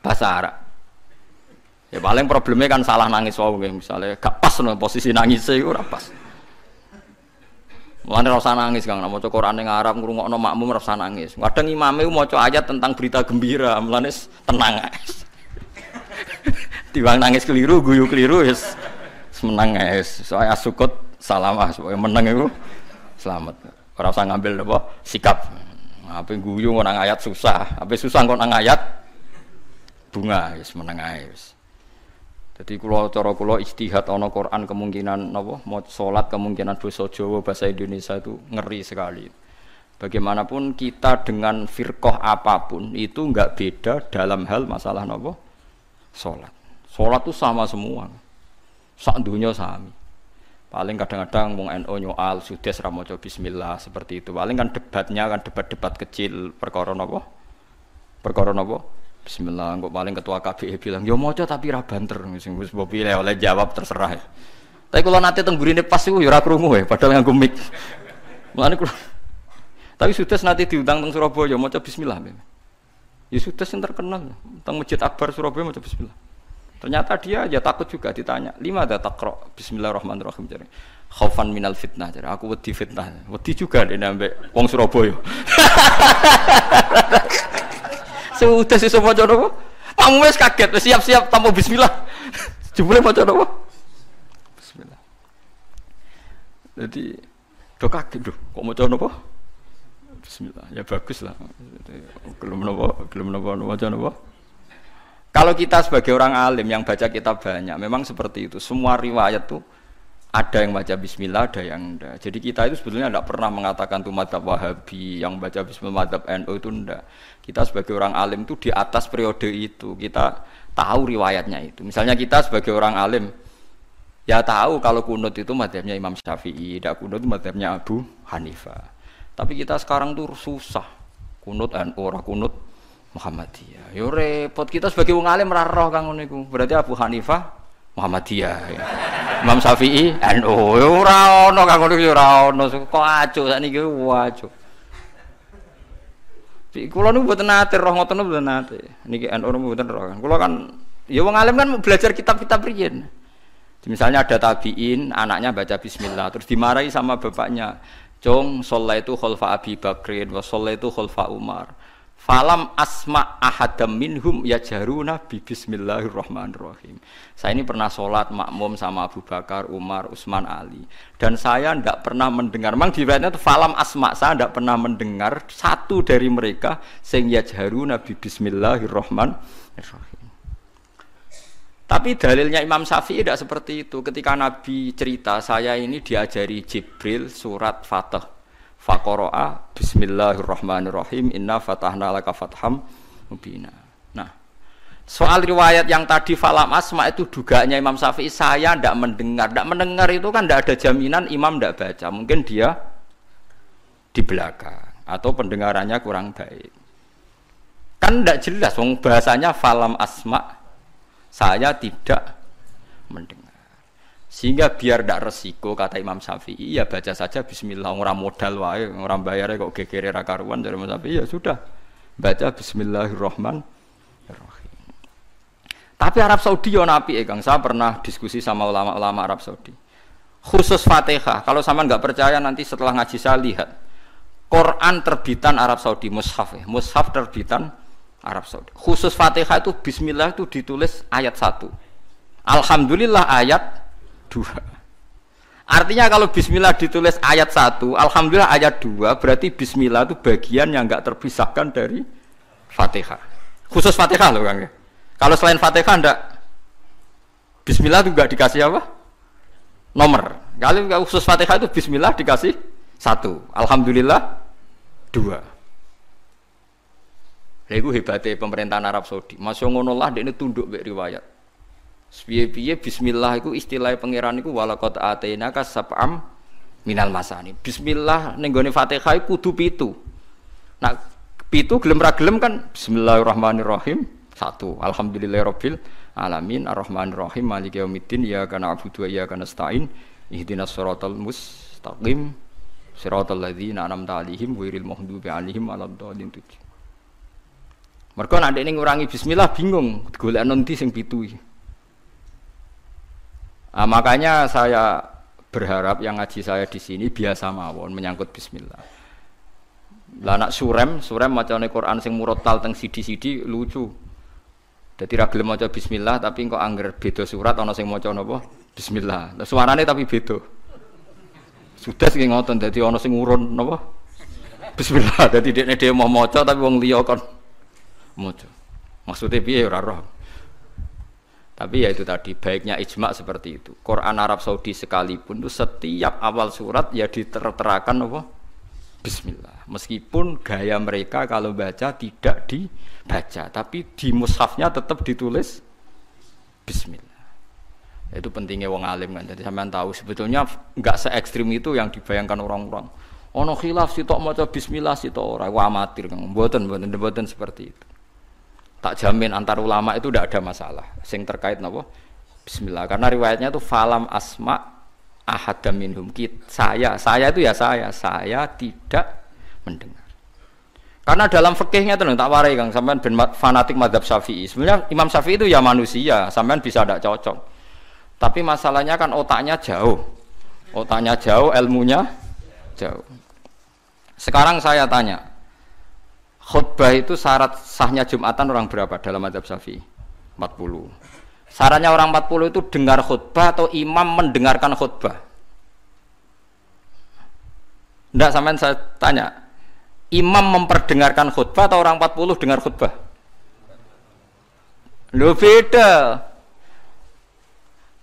Bahasa Arab. Ya paling problemnya kan salah nangis wae misalnya gak pas no posisi nangis iku ora pas. Mulane ora usah nangis Kang, nek maca Quran ning Arab ngrungokno makmum ora usah nangis. Kadang imame maca ayat tentang berita gembira, mulane tenang ae. Tiwang nangis keliru, guyu keliru wis menang ae. Soale asukut salamah, supaya menang iku selamat. Ora usah ngambil apa sikap. Ape guyu nang ayat susah, ape susah kok nang ayat bunga wis meneng ae wis. Dadi cara kula ijtihad ana Quran kemungkinan napa mau salat kemungkinan basa Jawa bahasa Indonesia itu ngeri sekali. Bagaimanapun kita dengan firqah apapun itu enggak beda dalam hal masalah napa salat. Salat itu sama semua. Sak dunya sami. Paling kadang-kadang wong NU nyoal sudes ra maca bismillah seperti itu. Paling kan debatnya kan debat-debat kecil perkara napa? Perkara napa? Bismillah, kok paling ketua KBI bilang, "Ya maca tapi ra banter." Sing wis mbok pilih oleh jawab terserah. Tapi kula nate teng gurine pas iku ya ora krungu padahal nganggo mic. Mulane kula tapi sudes nate diundang teng Surabaya maca bismillah. Ya sudes sing terkenal teng Masjid Akbar Surabaya maca bismillah. Ternyata dia aja takut juga ditanya, "Lima ada taqra bismillahirrahmanirrahim." Jare, "Khaufan minal fitnah." Jare, "Aku wedi fitnah." Wedi juga dene ambek wong Surabaya. Sudah sih semua jodoh, kamu wes kaget, siap-siap tamu bismillah. Jebule maca napa? Bismillah. Jadi do kaget do, kok maca napa? Bismillah. Ya bagus lah. Gelem napa maca napa? Kalau kita sebagai orang alim yang baca kitab banyak, memang seperti itu. Semua riwayat tuh ada yang baca bismillah, ada yang enggak. Jadi kita itu sebetulnya tidak pernah mengatakan itu madzhab Wahabi, yang baca bismillah madzhab NU itu enggak. Kita sebagai orang alim itu di atas periode itu, kita tahu riwayatnya itu. Misalnya kita sebagai orang alim, ya tahu kalau kunut itu madzhabnya Imam Syafi'i, tidak kunut itu madzhabnya Abu Hanifah. Tapi kita sekarang tuh susah, kunut NU, ora kunut Muhammadiyah. Yo repot kita sebagai wong alim ora roh kang ngono iku. Berarti Abu Hanifah Muhammadiyah. Ya. Imam Syafi'i NU. Yo ora ono kang ngono iki ora ono. Kok acuh sakniki wacuh. Kula niku mboten nate roh ngoten mboten nate. Niki NU mboten roh kan. Kula kan ya wong alim kan belajar kitab-kitab riyen. Misalnya ada tabi'in, anaknya baca bismillah terus dimarahi sama bapaknya. Cung shallaitu khalfa Abi Bakrin wa shallaitu khalfa Umar. Falam asma ahadam minhum yajharuna bi bismillahirrahmanirrahim. Saya ini pernah sholat makmum sama Abu Bakar, Umar, Utsman, Ali. Dan saya tidak pernah mendengar, memang di riwayatnya itu falam asma, saya tidak pernah mendengar satu dari mereka sing yajharuna bi bismillahirrahmanirrahim. Tapi dalilnya Imam Syafi'i tidak seperti itu. Ketika Nabi cerita, saya ini diajari Jibril surat Fatah. Faqara'a bismillahirrahmanirrahim inna fatahna laka fatham mubina. Nah, soal riwayat yang tadi falam asma itu dugaannya Imam Syafi'i saya tidak mendengar. Tidak mendengar itu kan tidak ada jaminan imam tidak baca. Mungkin dia di belakang atau pendengarannya kurang baik. Kan tidak jelas wong bahasanya falam asma saya tidak mendengar. Sehingga biar tidak resiko kata Imam Syafi'i ya baca saja bismillah orang modal wae orang bayarnya kok gegere ra karuan dari Imam Syafi'i ya sudah baca bismillahirrahmanirrahim. Tapi Arab Saudi yo napi Kang, saya pernah diskusi sama ulama-ulama Arab Saudi. Khusus Fatihah, kalau sampean enggak percaya nanti setelah ngaji saya lihat Quran terbitan Arab Saudi mushaf ya, mushaf terbitan Arab Saudi. Khusus Fatihah itu bismillah itu ditulis ayat 1. Alhamdulillah ayat 2. Artinya kalau bismillah ditulis ayat 1, alhamdulillah ayat 2, berarti bismillah itu bagian yang enggak terpisahkan dari Fatihah. Khusus Fatihah loh Kang. Kalau selain Fatihah enggak bismillah itu enggak dikasih apa? Nomor. Kalau khusus Fatihah itu bismillah dikasih 1, alhamdulillah 2. Lha iku hebate pemerintahan Arab Saudi. Masya ngono lah dekne tunduk mek riwayat. Piye-piye bismillah iku istilah pangeran iku walaqad atainaka sab'am minal masani. Bismillah ning gone Fatihah iku kudu 7. Nah, 7 gelem ra gelem kan bismillahirrahmanirrahim 1. Alhamdulillahirabbil alamin arrahmanirrahim maliki yaumiddin iyyaka na'budu wa iyyaka nasta'in ihdinas siratal mustaqim siratal ladzina an'amta 'alaihim ghairil maghdubi 'alaihim waladdallin. Mergo nek ning ngurangi bismillah bingung golek nanti sing 7 iki. Nah, makanya saya berharap yang ngaji saya di sini biasa mawon menyangkut bismillah. Lah nak surem macane Quran sing murattal teng sidi-sidi lucu. Dadi ra gelem maca bismillah tapi kok angger beda surat ana sing maca napa bismillah. Lah suarane tapi beda. Sudah sing ngoten dadi ana sing urun napa bismillah. Dadi dekne dhewe mau maca tapi wong liya kon maca. Maksudnya piye ora roh. Tapi ya itu tadi baiknya ijma seperti itu. Quran Arab Saudi sekalipun itu setiap awal surat ya diterterakan apa? Bismillah. Meskipun gaya mereka kalau baca tidak dibaca, tapi di mushafnya tetap ditulis Bismillah. Itu pentingnya wong alim kan. Jadi sampean tahu sebetulnya enggak se ekstrim itu yang dibayangkan orang-orang. Ono khilaf sitok maca Bismillah sitok ora, amatir kan. Mboten seperti itu. Tak jamin antar ulama itu tidak ada masalah. Sing terkait napa? Bismillah. Karena riwayatnya itu falam asma ahadam minhum. Saya itu ya saya tidak mendengar. Karena dalam fikihnya itu tak warai Kang, sampean ben fanatik mazhab Syafi'i. Sebenarnya Imam Syafi'i itu ya manusia, sampean bisa tidak cocok. Tapi masalahnya kan otaknya jauh. Otaknya jauh, ilmunya jauh. Sekarang saya tanya, khutbah itu syarat sahnya Jumatan orang berapa dalam mazhab Syafi'i? 40. Syaratnya orang 40 itu dengar khutbah atau imam mendengarkan khutbah? Tidak, sampean saya tanya. Imam memperdengarkan khutbah atau orang 40 dengar khutbah? Loh beda.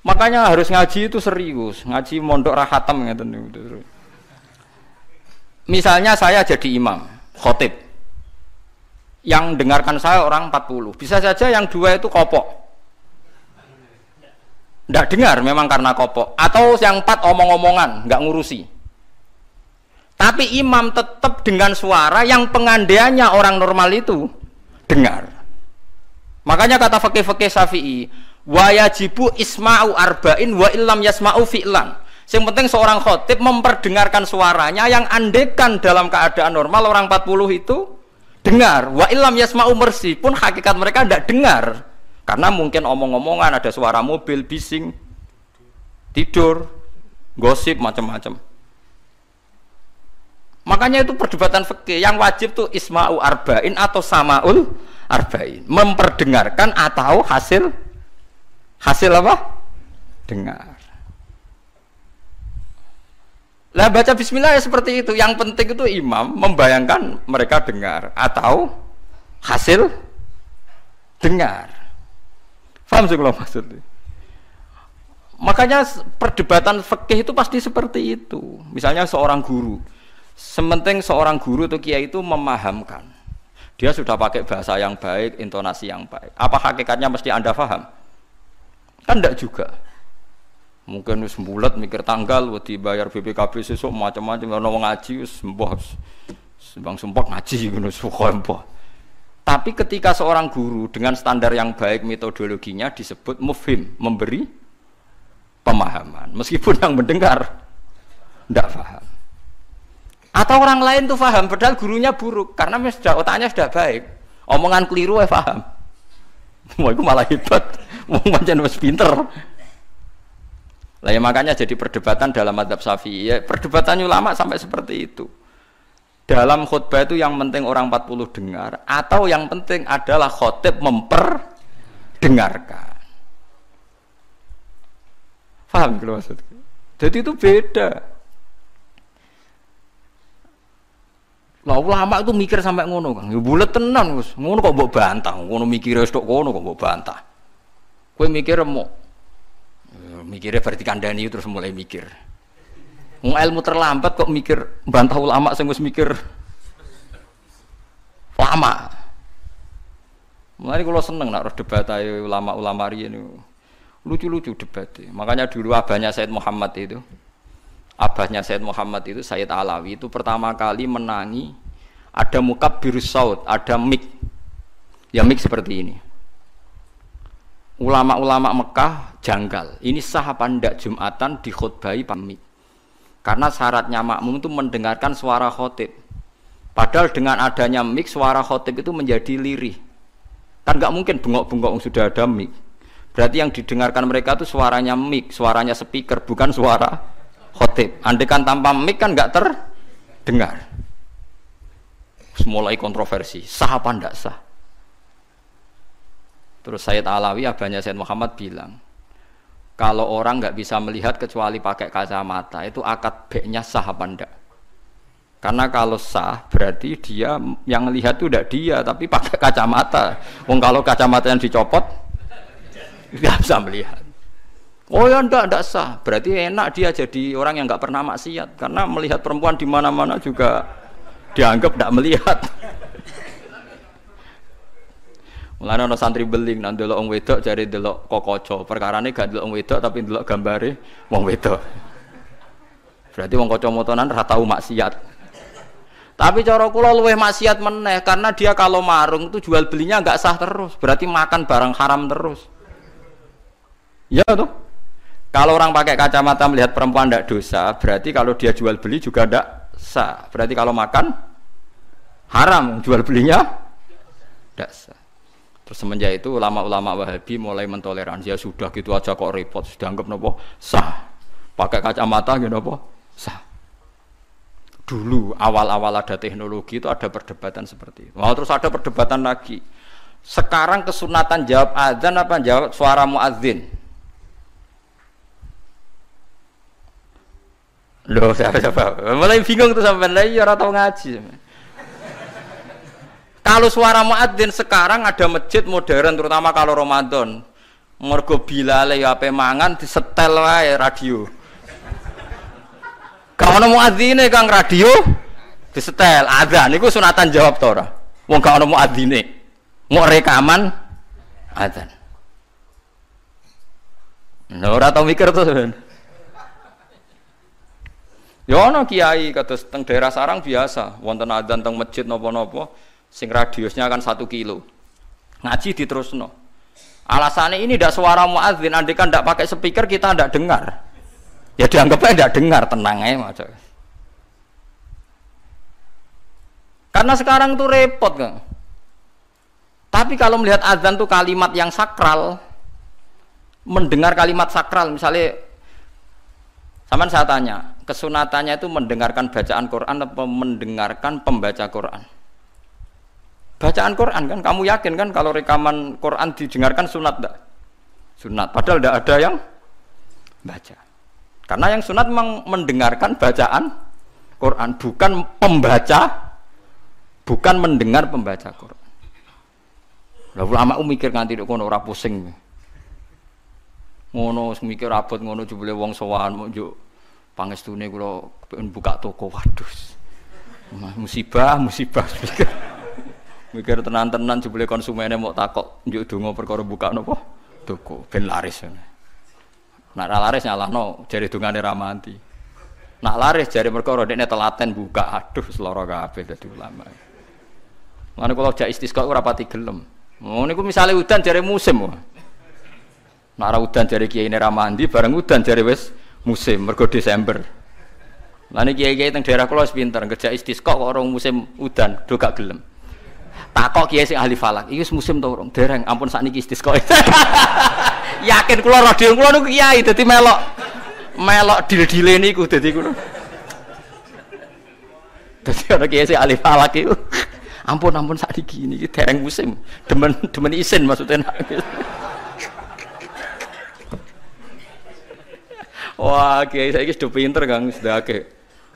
Makanya harus ngaji itu serius. Ngaji mondok rahatam gitu. Misalnya saya jadi imam, khotib. Yang dengarkan saya orang 40. Bisa saja yang 2 itu kopok. Tidak dengar memang karena kopok. Atau yang 4 omong-omongan, nggak ngurusi. Tapi imam tetap dengan suara yang pengandaiannya orang normal itu dengar. Makanya kata fikih-fikih Syafi'i, wa yajibu isma'u arba'in wa illam yasma'u fi'lan. Yang penting seorang khotib memperdengarkan suaranya yang andekan dalam keadaan normal orang 40 itu dengar. Wa illam yasma'u mersi pun hakikat mereka tidak dengar. Karena mungkin omong-omongan, ada suara mobil, bising, tidur, gosip, macam-macam. Makanya itu perdebatan fikih yang wajib tuh isma'u arba'in atau sama'ul arba'in, memperdengarkan atau hasil apa? Dengar. Lah baca bismillah ya seperti itu. Yang penting itu imam membayangkan mereka dengar atau hasil dengar. Paham sih kalau maksudnya? Makanya perdebatan fikih itu pasti seperti itu. Misalnya seorang guru, sementing seorang guru atau kiai itu memahamkan, dia sudah pakai bahasa yang baik, intonasi yang baik. Apa hakikatnya mesti Anda paham? Kan tidak juga. Mungkin sembulat mikir tanggal, wedi bayar BPKB sesuk macam-macam, ono ngaji sembah sembang sumpah ngaji ngono sumpah. Tapi ketika seorang guru dengan standar yang baik metodologinya disebut mufhim, memberi pemahaman, meskipun yang mendengar tidak paham. Atau orang lain tuh paham, padahal gurunya buruk karena sudah otaknya sudah baik, omongan keliru paham. Wah itu malah hebat, mau macam wis pinter. Lah ya makanya jadi perdebatan dalam mazhab Syafi'i. Ya, perdebatan ulama sampai seperti itu. Dalam khutbah itu yang penting orang 40 dengar atau yang penting adalah khotib memperdengarkan. Paham kalau maksudnya? Jadi itu beda. Lah ulama itu mikir sampai ngono, Kang. Ya bulet tenan, Gus. Ngono kok mbok bantah, ngono mikire tok kono kok mbok bantah. Kowe mikir remuk. Mikirnya berarti kandhani terus mulai mikir. Wong ilmu terlambat kok mikir bantah ulama sing wis mikir lama. Mulane kula seneng nek debat ae ulama-ulama riyen niku. Lucu-lucu debatnya. Makanya dulu abahnya Said Muhammad itu Sayyid Alawi itu pertama kali menangi ada mukabbirus saut, ada mik. Ya mik seperti ini. Ulama-ulama Mekah janggal. Ini sah apa ndak Jumatan dikhutbahi pamik. Karena syaratnya makmum itu mendengarkan suara khotib. Padahal dengan adanya mik suara khotib itu menjadi lirih. Kan nggak mungkin bengok-bengok sudah ada mik. Berarti yang didengarkan mereka itu suaranya mik, suaranya speaker, bukan suara khotib. Andaikan tanpa mic kan nggak terdengar. Mulai kontroversi, sah apa ndak sah? Terus Sayyid Alawi, abahnya Sayyid Muhammad bilang, kalau orang nggak bisa melihat kecuali pakai kacamata, itu akad B-nya sah apa ndak? Karena kalau sah berarti dia yang lihat itu tidak dia, tapi pakai kacamata. Wong kalau kacamata yang dicopot, nggak bisa melihat. Oh ya ndak sah. Berarti enak dia jadi orang yang nggak pernah maksiat karena melihat perempuan di mana-mana juga dianggap ndak melihat. Mulane ana santri beling nang delok wong wedok jare delok kokoco. Perkarane gak delok wong wedok tapi delok gambare wong wedok. Berarti wong kacamataan ora tau maksiat. Tapi cara kula luwih maksiat meneh karena dia kalau marung itu jual belinya enggak sah terus. Berarti makan barang haram terus. Ya toh? Kalau orang pakai kacamata melihat perempuan tidak dosa, berarti kalau dia jual beli juga tidak sah. Berarti kalau makan haram, jual belinya tidak sah. Terus semenjak itu ulama-ulama Wahabi mulai mentoleransi, ya sudah gitu aja kok repot, sudah anggap nopo sah. Pakai kacamata gitu nopo sah. Dulu awal-awal ada teknologi itu ada perdebatan seperti itu. Wah, terus ada perdebatan lagi. Sekarang kesunatan jawab azan apa jawab suara muadzin? Loh, siapa? Mulai bingung tuh sampai lagi orang tahu ngaji. Kalau suara muadzin sekarang ada masjid modern, terutama kalau Ramadan, mergo bilale ya ape mangan disetel wae radio. Kalau ono muadzine Kang radio disetel adzan niku sunatan jawab to ora? Wong gak ono muadzine. Mau rekaman adzan. Nah, ora tau mikir to sampean. Ya ana kiai kados teng daerah sarang biasa, wonten adzan teng masjid napa-napa sing radiusnya kan 1 kilo. Ngaji diterusno. Alasannya ini tidak suara muadzin, andai kan tidak pakai speaker kita tidak dengar. Ya dianggapnya tidak dengar, tenang aja. Karena sekarang tuh repot kan. Tapi kalau melihat azan tuh kalimat yang sakral, mendengar kalimat sakral, misalnya, sama saya tanya, kesunatannya itu mendengarkan bacaan Quran atau mendengarkan pembaca Quran? Bacaan Quran kan, kamu yakin kan kalau rekaman Quran didengarkan sunat enggak? Sunat, padahal tidak ada yang baca. Karena yang sunat memang mendengarkan bacaan Quran, bukan pembaca, bukan mendengar pembaca Quran. Lah ulama mikir nganti kono ora pusing. Ngono mikir abot ngono jebule wong sowan njuk pangestune kula pengen buka toko. Waduh. Musibah mikir tenan-tenan jebule konsumene mau takok njuk donga perkara buka napa toko ben laris. Nek ra laris nyalahno jare dongane ra mati. Nek laris jare perkara dekne telaten buka. Aduh seloro kabeh dadi ulama. Mane kula jak istisqa ora pati gelem. Oh niku misale udan jare musim. Nek ora udan jare kiyaine ra mandi, bareng udan jare wis musim mergo Desember. Lah niki kiai-kiai teng daerah kula wis pinter, kerja istisqa kok ora musim udan, do gak gelem. Takok kiai sing ahli falak, iki wis musim to urung? Dereng, ampun sakniki istisqa. Yakin kula radio kula niku kiai dadi melok dil-dile niku dadi kula. Dadi ana kiai sing ahli falak iku. Ampun sakniki niki dereng musim. Demen isin maksudnya. Wah, kiai saiki sudah pinter Kang, sudah akeh.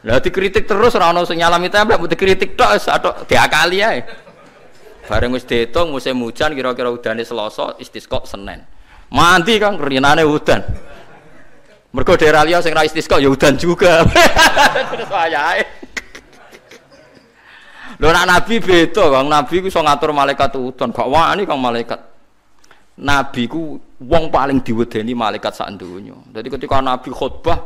Lah dikritik terus ora ono sing nyalami templek, mbok dikritik tok wis atok diakali ae. Bareng wis diitung musim hujan kira-kira udane Selasa, istisqa Senin. Mandi Kang rinane udan. Mergo daerah liya sing ra istisqa ya udan juga. Terus wayahe. Lho nek nabi beda Kang, nabi ku iso ngatur malaikat udan, gak wani Kang malaikat. Nabi ku wong paling diwedeni malaikat sak donya. Dadi ketika nabi khutbah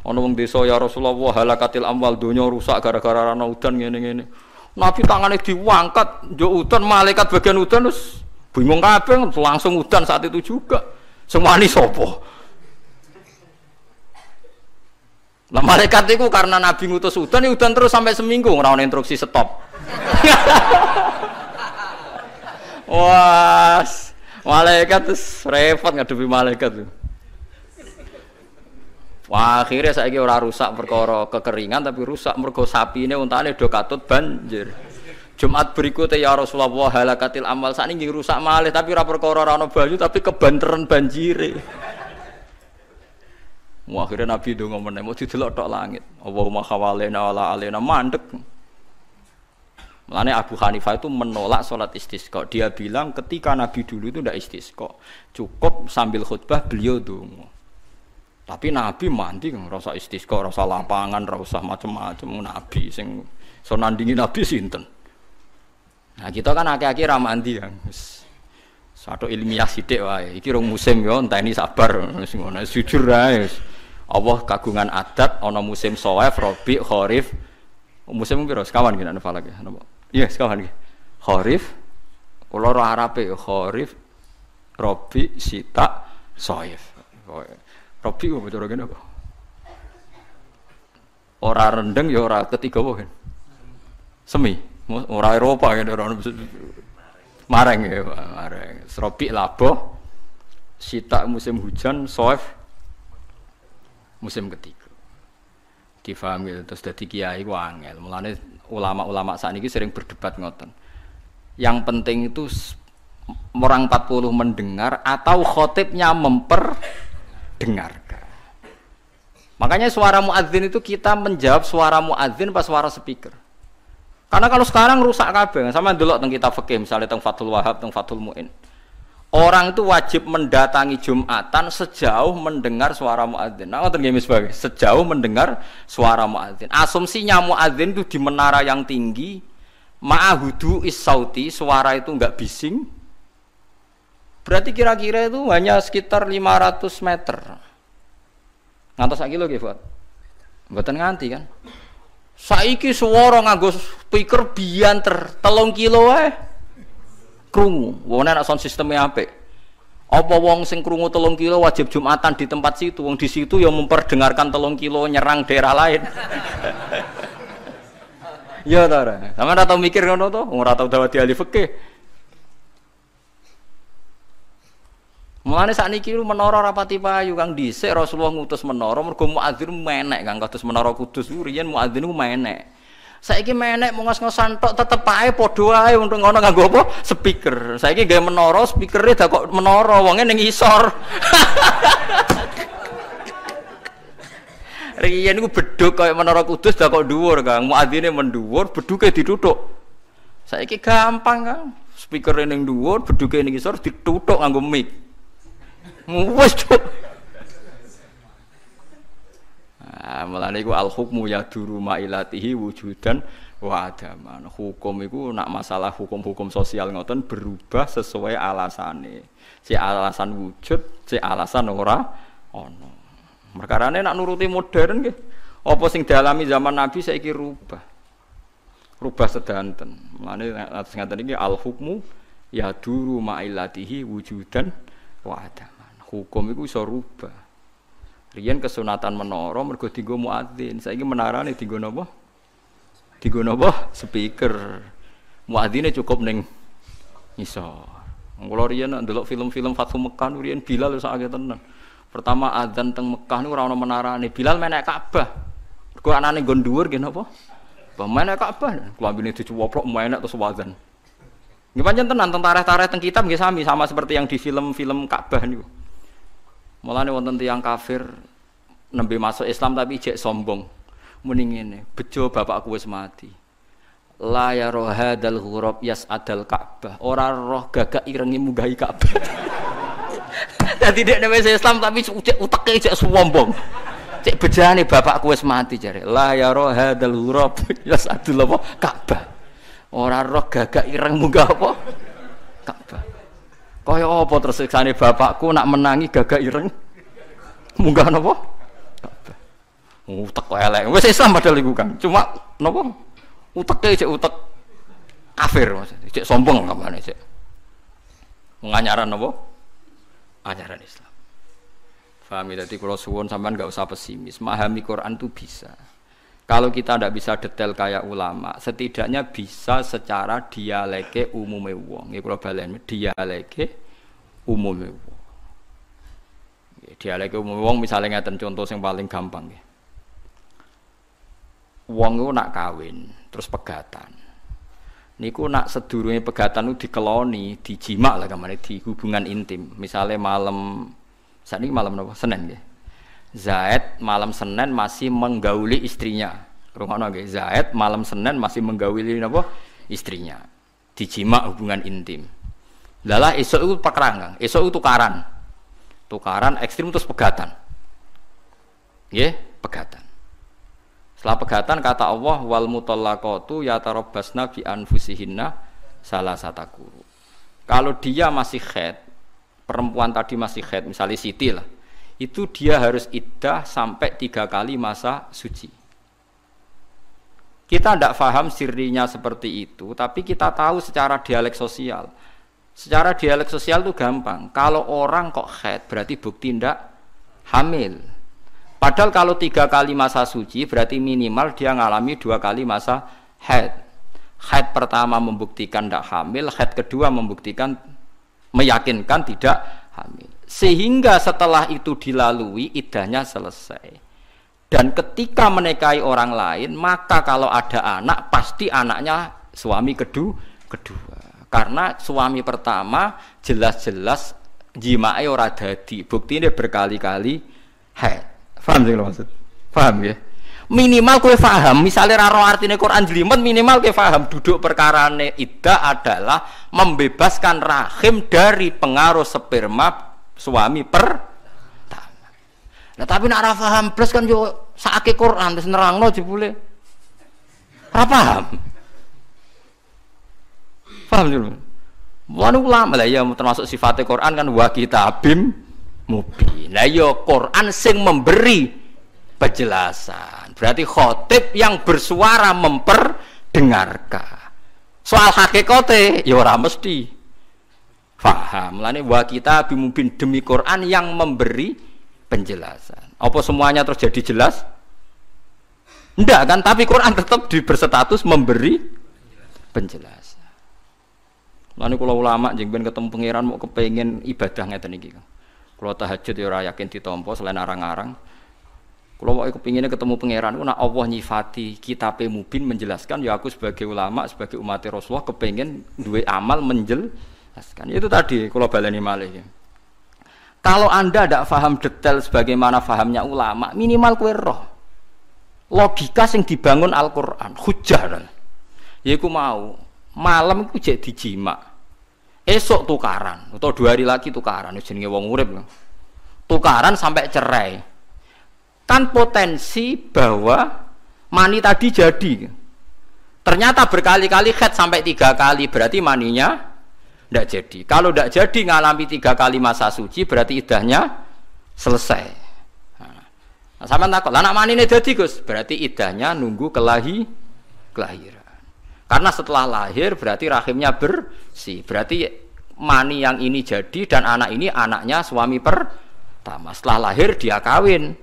ana wong desa ya Rasulullah halakatil amwal donya rusak gara-gara ana udan ngene-ngene. Nabi tangane diangkat njuk udan malaikat bagian udan terus bingung kabeh langsung udan saat itu juga. Semani sapa? Lah malaikat itu karena Nabi ngutus udan terus sampai seminggu ora ono instruksi stop. Wah, malaikat terus repot ngadepi malaikat tuh. Wah, akhirnya saiki ora rusak perkara kekeringan tapi rusak mergo sapine untane do katut banjir. Jumat berikutnya ya Rasulullah halakatil amal sakniki rusak malih tapi ora perkara ora ono banyu tapi kebanteran banjire. Wah, akhirnya Nabi ndonga meneh mau didelok tok langit. Allahumma khawalena wala alena mandek. Mulane Abu Hanifah itu menolak sholat istisqa. Dia bilang ketika Nabi dulu itu tidak istisqa, cukup sambil khutbah beliau ndonga. Tapi Nabi mandi kan rasa istisqa, rasa lapangan, rasa macam-macam. Nabi sing so nandingi Nabi sinten. Nah, kita kan akeh-akeh ra mandi kan. Satu ilmiah sithik wae. Iki rong musim yo enteni sabar wis ngono jujur ae. Allah kagungan adat ana musim Shawaif, Rabi, Kharif. Musim piro? Sekawan ki nek falak ya. Napa? Iya, sekawan ki. Kharif kula ora Arabe Kharif, Rabi, Sita, Shawaif. Rabi kok cara kene apa? Ora rendeng ya ora ketiga wae. Semi, ora Eropa kene ora mareng ya, mareng. Rabi labuh, Sita musim hujan, Shawaif musim ketiga. Difahami terus dadi kiai ku angel. Mulane ulama-ulama sakniki sering berdebat ngoten. Yang penting itu orang 40 mendengar atau khotibnya memperdengarkan. Makanya suara muadzin itu kita menjawab suara muadzin pas suara speaker. Karena kalau sekarang rusak kabeh, sama ndelok teng kitab fikih misalnya teng Fathul Wahhab, teng Fathul Muin. Orang itu wajib mendatangi Jumatan sejauh mendengar suara muadzin. Nah, ngoten nggih sebagai sejauh mendengar suara muadzin. Asumsinya muadzin itu di menara yang tinggi, ma'ahudu is-sauti, suara itu enggak bising. Berarti kira-kira itu hanya sekitar 500 meter. Ngantos sak kilo nggih, Pak? Mboten nganti kan. Saiki suara nganggo speaker bianter 3 kilo wae. krungu. Wong nek sound sistemnya apik. Apa wong sing krungu 3 kilo wajib Jumatan di tempat situ? Wong di situ yang memperdengarkan 3 kilo nyerang daerah lain. Ya ta ora. Sampeyan ora tau mikir ngono to? Wong ora tau dawati ahli fikih. Mulane sakniki menara rapati payu Kang dhisik Rasulullah ngutus menara mergo muadzin menek Kang kados menara Kudus riyen muadzin ku menek. Saiki menek ngos-ngosan tok tetep ae padha ae untuk ngono nganggo apa? Speaker. Saiki gawe menara speakere dak kok menara wonge ning isor. Riyen niku bedhug kaya menara Kudus dak kok dhuwur Kang. Muadzine mendhuwur, bedhuke dituthuk. Saiki gampang Kang. Speakere ning dhuwur, bedhuke ning isor dituthuk nganggo mic. Wes cuk. Mulane iku al hukmu yaduru mailatihi wujudan wa adaman. Hukum iku nak masalah hukum-hukum sosial ngoten berubah sesuai alasane. Si alasan wujud, si alasan ora ana. Perkarane nak nuruti modern nggih. Apa sing dialami zaman Nabi saiki rubah. Rubah sedanten. Mulane ngaten iki al hukmu yaduru mailatihi wujudan wa adaman. Hukum itu bisa rubah. Riyen kesunatan menara mergo dienggo muadzin. Saiki menarane dienggo napa? Dienggo napa? Speaker. Muadzine cukup ning isor. Kula riyen ndelok film-film Fathu Mekkah riyen Bilal sak akeh tenan. Pertama adzan teng Mekkah niku ora ana menarane. Bilal menek Ka'bah. Mergo anane nggon dhuwur nggih napa? Menek Ka'bah. Klambine dicuwoplok menek terus adzan. Nggih pancen tenan teng tarikh-tarikh teng kitab nggih sami sama seperti yang di film-film Ka'bah niku. Mulane wonten tiyang kafir nembe masuk Islam tapi jek sombong. Muni ngene, bejo bapakku wis mati. La ya rohadal ghurab yas'adal Ka'bah. Ora roh gagak irengi munggahi Ka'bah. Dadi dek wis Islam tapi uteke jek sombong. Cek bejane bapakku wis mati jare. La ya rohadal ghurab yas'adul apa Ka'bah. Ora roh gagak ireng munggah apa Ka'bah. Kaya apa terus siksane bapakku nak menangi gagak ireng munggah napa? Ka'bah. Utek elek. Wis Islam padahal iku kan. Cuma napa? Uteke cek utek kafir maksudnya. Cek sombong kamane cek. Nganyaran napa? Ajaran Islam. Paham ya? Dadi kula suwun sampean enggak usah pesimis. Memahami Quran itu bisa. Kalau kita tidak bisa detail kayak ulama, setidaknya bisa secara dialeke umume wong. Nggih kula balen dialeke umume wong. Dialeke umume wong misale ngaten contoh sing paling gampang nggih. Wong iku nak kawin, terus pegatan. Niku nak sedurunge pegatan niku dikeloni, dijimak lah kamane di hubungan intim. Misale malam sakniki malam napa? Senin nggih. Zaid malam Senin masih menggauli istrinya. Rungokno nggih, Zaid malam Senin masih menggauli napa? Istrinya. Dijimak hubungan intim. Lalah esuk itu perang, esuk itu tukaran. Tukaran ekstrim terus pegatan. Nggih, pegatan. Setelah pegatan kata Allah wal mutallaqatu yatarabbasna bi anfusihinna salasata quru. Kalau dia masih haid, perempuan tadi masih haid, misalnya Siti lah. Itu dia harus iddah sampai 3 kali masa suci. Kita tidak paham sirinya seperti itu, tapi kita tahu secara dialek sosial. Secara dialek sosial itu gampang. Kalau orang kok haid berarti bukti tidak hamil. Padahal kalau 3 kali masa suci berarti minimal dia ngalami 2 kali masa haid. Haid pertama membuktikan tidak hamil, haid kedua membuktikan meyakinkan tidak hamil. Sehingga setelah itu dilalui iddahnya selesai. Dan ketika menikahi orang lain, maka kalau ada anak pasti anaknya suami kedua. Karena suami pertama jelas-jelas jimae ora dadi, buktine berkali-kali haid. Paham sing maksud? Paham ya? Minimal kowe paham, misalnya raro artine Quran jelimet minimal kowe paham duduk perkarane iddah adalah membebaskan rahim dari pengaruh sperma suami pertama. Nah tapi nak ora paham plus kan yo sakake Quran terus nerangno jebule. Ora paham. Paham dulu. Wong ulama lah ya termasuk sifatnya Quran kan wa kitabim mubin. Lah yo Quran sing memberi penjelasan. Berarti khotib yang bersuara memperdengarkan. Soal hakikate ya ora mesti Faham. Mulane wa kita bimubin demi Quran yang memberi penjelasan. Apa semuanya terus jadi jelas? Enggak kan, tapi Quran tetap berstatus memberi penjelasan. Mulane kula ulama jeng ben ketemu pangeran mau kepengin ibadah ngeten iki. Kula tahajud ya ora yakin ditampa selain arang-arang. Kula wae kepingine ketemu pangeran ku nek Allah nyifati kitabe mubin menjelaskan ya aku sebagai ulama, sebagai umat Rasulullah kepengin duwe amal menjelaskan. Itu tadi kula baleni malih ya. Kalau Anda tidak paham detail sebagaimana fahamnya ulama, minimal kowe roh logika sing dibangun Al-Qur'an, hujjah. Yaiku mau malam iku jek dijima. Esok tukaran atau 2 hari lagi tukaran jenenge wong urip. Tukaran sampai cerai. Kan potensi bahwa mani tadi jadi. Ternyata berkali-kali khed sampai 3 kali, berarti maninya tidak jadi. Kalau tidak jadi ngalami 3 kali masa suci, berarti idahnya selesai. Nah, sampean takut, lah nek manine dadi Gus, berarti idahnya nunggu kelahiran. Karena setelah lahir berarti rahimnya bersih. Berarti mani yang ini jadi dan anak ini anaknya suami pertama. Setelah lahir dia kawin.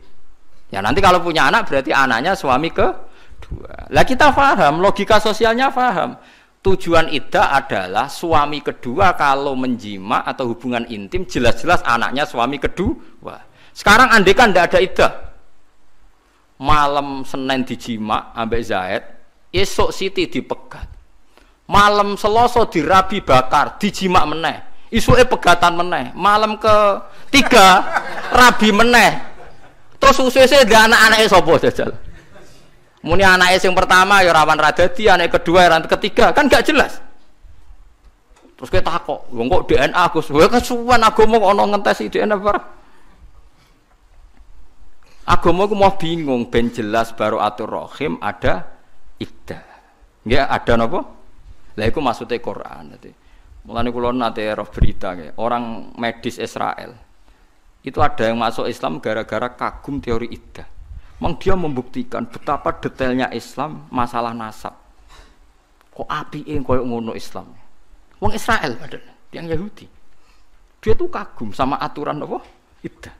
Ya nanti kalau punya anak berarti anaknya suami kedua. Lah kita paham, logika sosialnya paham. Tujuan iddah adalah suami kedua kalau menjima atau hubungan intim jelas-jelas anaknya suami kedua. Sekarang andekan tidak ada iddah. Malam Senin dijima ambek Zaid, esok Siti dipegat. Malam Selasa dirabi bakar, dijima meneh. Isuke pegatan meneh. Malam ke-3 rabi meneh. Terus ususe ndek anak-anake sapa jajal? Muni anake sing pertama ya rawan radadi, anake kedua ya ketiga, kan gak jelas. Terus kowe takok, wong kok DNA Gus, kowe kesuwen agama kok ana ngentesi DNA barang. Agama ku mau bingung ben jelas baru atur rahim ada iddah. Nggih ada napa? Lah iku maksude Quran dadi. Mulane kula nate roh berita nggih, orang medis Israel. Itu ada yang masuk Islam gara-gara kagum teori iddah. Memang dia membuktikan betapa detailnya Islam masalah nasab. Kok apike koyo ngono Islam. Wong Israel padahal, yang Yahudi. Dia tuh kagum sama aturan apa? Iddah.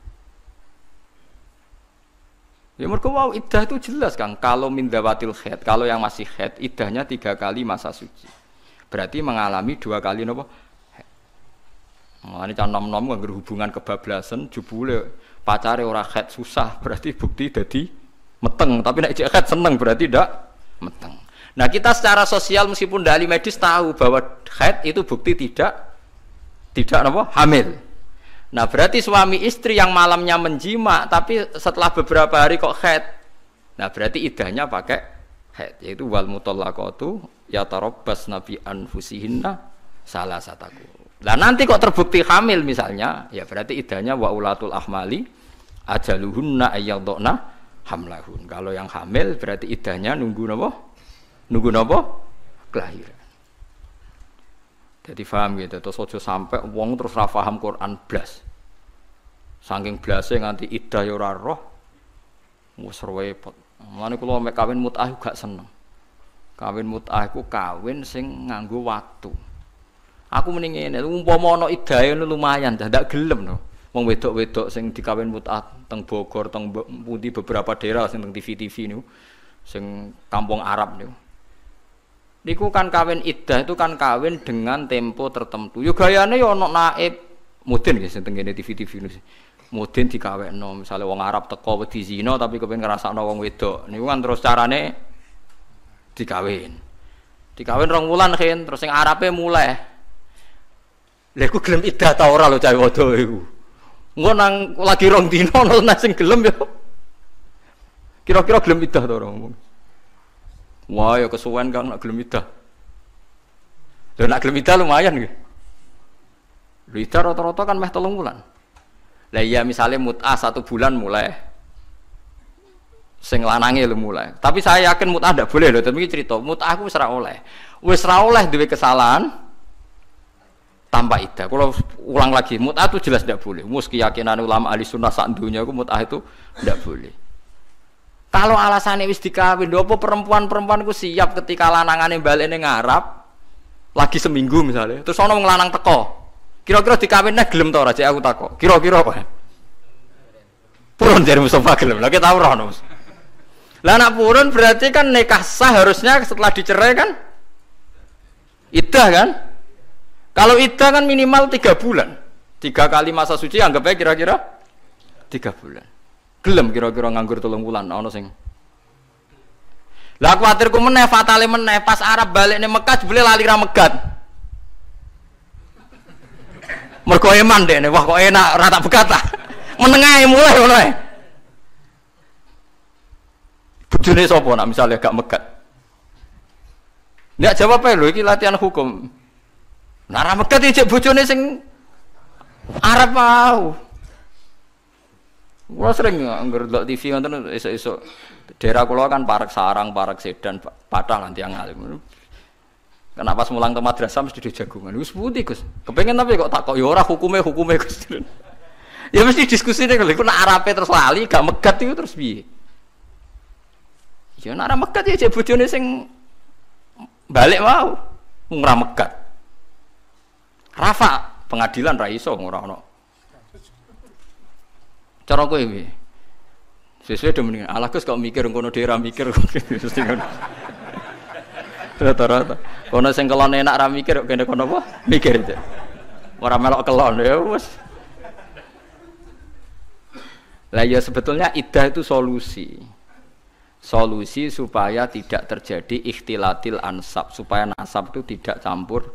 Ya mergo wow, iddah itu jelas kan, kalau min dawatil haid, kalau yang masih haid iddahnya 3 kali masa suci. Berarti mengalami 2 kali napa? Ini can nom-nom nganggo hubungan kebablasan jebule pacare ora haid susah, berarti bukti dadi meteng, tapi nek haid seneng berarti ndak meteng. Nah, kita secara sosial meskipun dari medis tahu bahwa haid itu bukti tidak apa? Hamil. Nah, berarti suami istri yang malamnya menjima tapi setelah beberapa hari kok haid. Nah, berarti iddahnya pakai haid, yaitu wal mutallaqatu yatarabbasna bi anfusihinna salasataku. Nah nanti kok terbukti hamil misalnya, ya berarti iddahnya wa ulatul ahmali ajaluhunna ayyadna hamlahun. Kalau yang hamil berarti iddahnya nunggu napa? Nunggu napa? Kelahiran. Jadi paham gitu. Terus aja sampai wong terus ra paham Quran blas. Saking blase nganti iddah ya ora roh. Wis repot. Mulane kula mek kawin mut'ah gak seneng. Kawin mut'ah iku kawin sing nganggo waktu. Aku mending ngene, umpama ana idahe lumayan, ndak gelem no. Wong wedok-wedok sing dikawin mut'ah teng Bogor, teng pundi beberapa daerah sing teng TV-TV niku, sing kampung Arab niku. Niku kan kawin iddah itu kan kawin dengan tempo tertentu. Yo gayane yo ana naib mudin nggih sing teng kene TV-TV niku. Mudin dikawinno, misale wong Arab teko wedi zina tapi kepengin ngrasakno wong wedok. Niku kan terus carane dikawin. Dikawin 2 wulan khen, terus sing Arabe mulai lha iku gelem iddah ta ora lho cah wedok iku. Engko nang lagi 2 dina ana sing gelem ya. Kira-kira gelem iddah ta ora ngomong. Wah ya kesuwen Kang nek gelem iddah. Lha nek gelem iddah lumayan nggih. Lha iddah rata-rata kan meh 3 wulan. Lah iya misale mut'ah 1 bulan mulai. Sing lanange lho mulai. Tapi saya yakin mut'ah ndak boleh lho, tapi cerita mut'ah aku wis ora oleh. Wis ora oleh duwe kesalahan tanpa iddah. Kalau ulang lagi, mut'ah itu jelas tidak boleh. Mus keyakinan ulama ahli sunnah sak dunya itu mut'ah itu tidak boleh. Kalau alasannya wis dikawin, apa perempuan-perempuan itu siap ketika lanangane balene ngarap lagi seminggu misalnya. Terus ana wong lanang teko. Kira-kira dikawinne gelem ta ora cek aku takok. Kira-kira apa? Purun jare Mustafa gelem. Lah kita ora ono. Lah anak purun berarti kan nikah sah harusnya setelah dicerai kan? Iddah kan? Kalau iddah kan minimal 3 bulan. 3 kali masa suci anggap aja kira-kira 3 bulan. Gelem kira-kira nganggur 3 bulan ono sing. Lah kuwatirku meneh fatale meneh pas Arab balik ning Mekah jebule lali ra megat. Mergo eman dekne, wah kok enak ora tak begat ta. Menengae mulai ngono ae. Bojone sapa nak misale gak megat. Ndak jawab ae lho iki latihan hukum. Nah ra megat iki bojone sing Arab mau. Gua sering anggar delok TV ngoten esuk-esuk. Daerah kula kan parek sarang, parek sedan, patah lan tiyang alim. Karena pas mulang ke madrasah mesti dijagungan. Wis pundi, Gus? Kepengen tapi kok takok ya ora hukume Gus. Ya mesti diskusine lho, iku nek arape terus lali gak megat iku terus piye? Ya nek ora megat ya jek bojone sing balik mau ora megat. Rafa pengadilan ra iso ora ono. Cara kowe piye? Sesuai do mendingan. Alah Gus kok mikir ngono dhewe ra mikir mesti ngono. Rata-rata. Kono sing kelon enak ra mikir kok kene kono apa? Mikir itu. Ora melok kelon ya wis. Lah ya sebetulnya iddah itu solusi. Solusi supaya tidak terjadi ikhtilatil ansab, supaya nasab itu tidak campur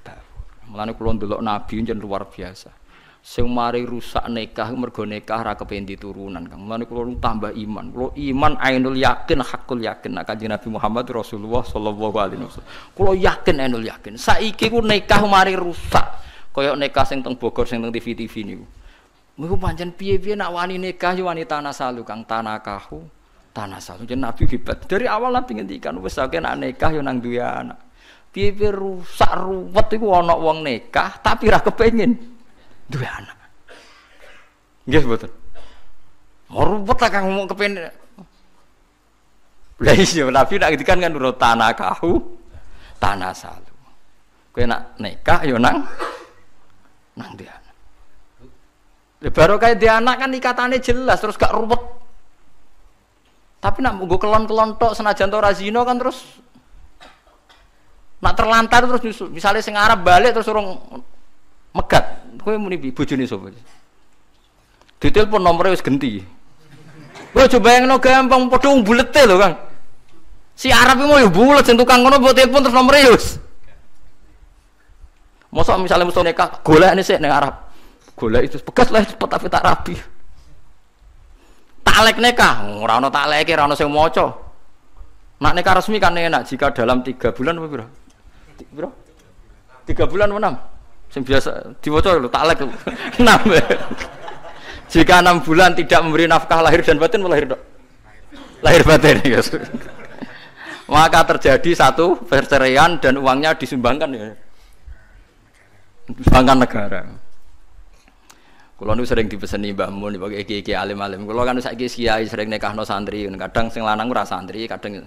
baur. Mulane kula ndelok nabi njen luar biasa. Sing mari rusak nikah mergo nikah ra kepen diturunan Kang. Mulane kula tambah iman. Kula iman ainul yakin hakul yakin nek Kanjeng Nabi Muhammad Rasulullah sallallahu alaihi wasallam. Kula yakin ainul yakin. Saiki ku nikah mari rusak. Kaya nikah sing teng Bogor sing teng TV-TV niku. Niku pancen piye-piye nak wani nikah yo wanita nasalu Kang tanakahu tanasalu. Jeneng Nabi hebat. Dari awal Nabi ngendikan wis akeh nak nikah yo nang duwe anak. Piye-piye rusak ruwet iku ana wong nikah tapi ra kepengin duwe anak. Nggih mboten. Ruwet ta Kang mau kepen. Lah iya Nabi nak ngendikan kan nurut tanakahu tanasalu. Kowe nak nikah yo nang duwe anak. Baru kayak dia anak kan ikatannya jelas terus gak ruwet. Tapi nak nggo kelon-kelon tok senajan to razino kan terus nak terlantar terus nyusul. Misalnya sing Arab balik terus urung megat. Kowe muni bojone sapa? Ditelepon nomere wis genti. Kowe coba bayangno gampang padha bulete lho Kang. Si Arab iki mau yo bulet sing tukang ngono mbok telepon terus nomere wis. Mosok misalnya mesti nikah golekne sik ning Arab. Golek itu bekas lah cepet tapi tak rapi. Taklek nikah, ora ono takleke, ora ono sing maca. Nak nikah resmi kan enak jika dalam 3 bulan apa piro? Piro? 3 bulan apa 6? Sing biasa diwaca lho taklek 6. Jika 6 bulan tidak memberi nafkah lahir dan batin melahir dok. Lahir batin ya. Maka terjadi satu perceraian dan uangnya disumbangkan ya. Disumbangkan negara. Kulo nu sering dipeseni Mbah Mun dipake iki alim-alim. Kulo kan saiki kiai sering nikahno santri, kadang sing lanang ora santri, kadang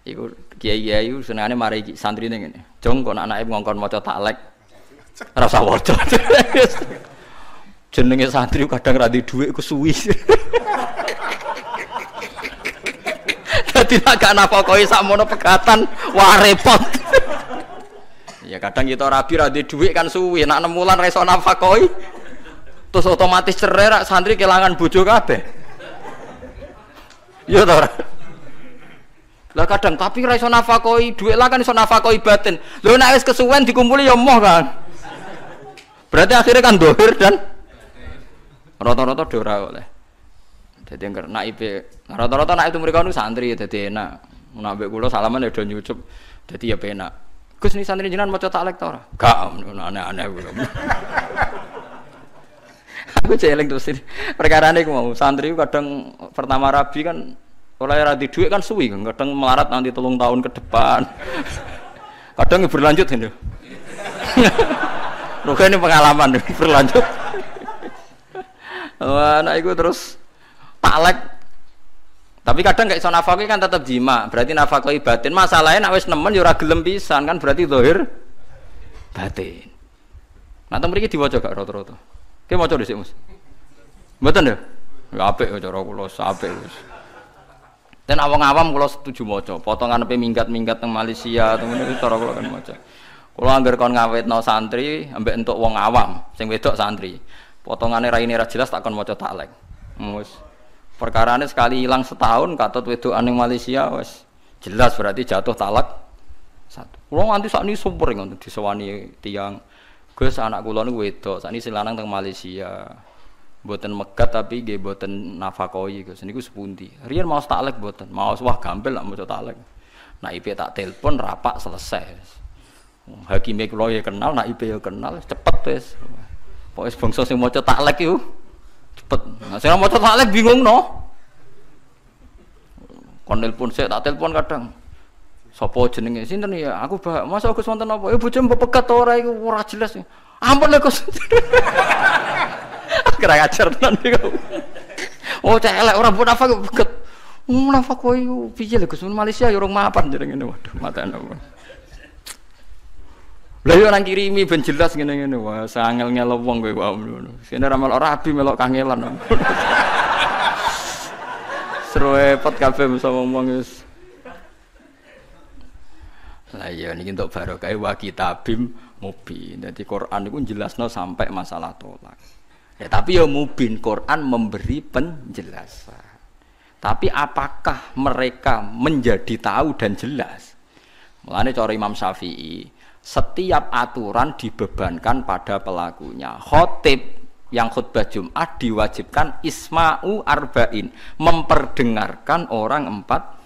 iku kiai-kiai senengane mari santri ning ngene. Jong kok anake ngongkon maca taklek. Ora usah waca. Jenenge santri kadang ra duwe dhuwit ku suwi. Dadi nek gak nafakohi sakmono pegatan wah repot. Ya kadang kita rabi ra duwe dhuwit kan suwi, nek 6 wulan ra iso nafakohi. Terus otomatis cerai santri kehilangan bojo kabeh. Iya ta ora? Lah kadang tapi ra iso nafakoi dhuwit lah kan iso nafakoi batin. Lho nek wis kesuwen dikumpuli ya moh kan. Berarti akhirnya kan dohir dan rata-rata do ora oleh. Dadi engger naibe rata-rata naik itu mereka nu santri dadi enak. Mun ambek kula salaman ya do nyucup dadi ya penak. Gus ni santri jenengan maca taklek ta ora? Gak aneh-aneh kula. Aku celeng terus ini perkarane aku mau santri kadang pertama rabi kan oleh radi duit kan suwi kan kadang melarat nanti 3 tahun ke depan kadang berlanjut ini loh ini pengalaman berlanjut wah nah itu terus taklek tapi kadang kayak iso nafakoi kan tetap jima berarti nafakoi batin masalahnya nak wis nemen ya ora gelem pisan kan berarti zahir batin Nah teng mriki diwaca gak rata-rata. Ki maca dhisik Mas. Mboten lho. Ya apik cara kula apik wis. Dan awam-awam kula setuju maca. Potongan pe minggat-minggat teng Malaysia teng ngene cara kula kan maca. Kula anggar kon ngawitno santri ambek entuk wong awam sing wedok santri. Potongane raine ra jelas tak kon maca taklek. Wis perkarane sekali hilang setahun katut wedokan ning Malaysia wis jelas berarti jatuh talak satu. Kula nganti sakniki super ngoten disewani tiyang. Gus anak kula niku wedok, sakniki sing lanang teng Malaysia. Mboten megat tapi nggih mboten nafakoi Gus. Niku sepundi. Riyen maos taklek mboten. Maos wah gampil lak maca taklek. Nak IP tak telepon rapak selesai. Hakime kula ya kenal, nak IP ya kenal, cepet wis. Pokoke bangsa sing maca taklek iku cepet. Nah, sing maca taklek bingung no. Kon nelpon sik tak telepon kadang. Sopo jenenge sinten ya? Aku Mbak, masa Gus wonten apa? Ya bojo mpepegat ora iku ora jelas. Ampun lho Gus. Kira ngajar tenan niku. Oh celek ora mbok nafak peget. Nafak koyo piye lho Gus Malaysia ya urung mapan jenenge ngene. Waduh matane. Lah yo nang kirimi ben jelas ngene-ngene. Wah, sangel-ngel wong kowe wae ngono. Sene ramal ora abi melok kangelan. Seru repot kabeh mesti ngomong wis. Lah iya niki entuk barokah wa kitabim mubin. Dadi Quran niku jelasno sampai masalah tolak. Ya tapi ya mubin Quran memberi penjelasan. Tapi apakah mereka menjadi tahu dan jelas? Mulane cara Imam Syafi'i, setiap aturan dibebankan pada pelakunya. Khatib yang khutbah Jumat diwajibkan isma'u arba'in, memperdengarkan orang 40.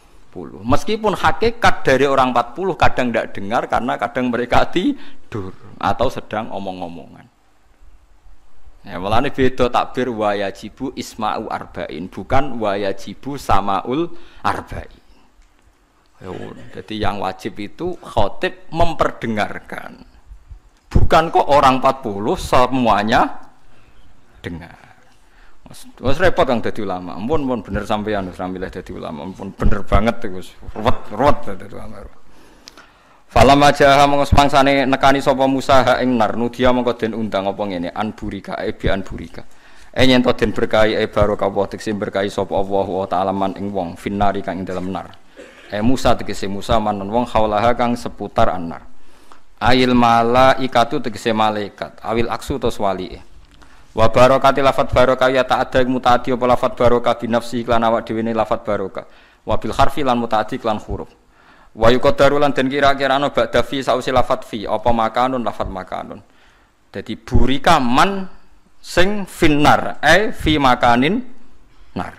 Meskipun hakikat dari orang 40 kadang tidak dengar karena kadang mereka tidur atau sedang omong-omongan. Ya, mulane beda takbir wa yajibu isma'u arba'in, bukan wa yajibu samaul arba'in. Jadi yang wajib itu khatib memperdengarkan. Bukan kok orang 40 semuanya dengar. Wes repot kang dadi ulama. Ampun bener sampeyan wis ramilih dadi ulama. Ampun bener banget wis ruwet dadi ulama. Falam ajaha mongko pangsane nekani sapa Musa ha ing nar nudia mongko den undang apa ngene an burika bi an burika. Yen to den berkahi barokah wa tekse berkahi sapa Allah wa ta'ala man ing wong finnari kang ing dalem nar. Musa tegese Musa manon wong haulaha kang seputar anar. Ail malaikatu tegese malaikat awil aksu tos wali. Wa barakati lafat barokah ya ta'adda mutaaddi apa lafat barokah bi nafsi lan awak dhewe ne lafat barokah. Wa bil harfi lan mutaaddi lan huruf. Wa yuqaddaru lan den kira-kira ana ba'da fi sausi lafat fi apa makanun lafat makanun. Dadi burika man sing finnar fi makanin nar.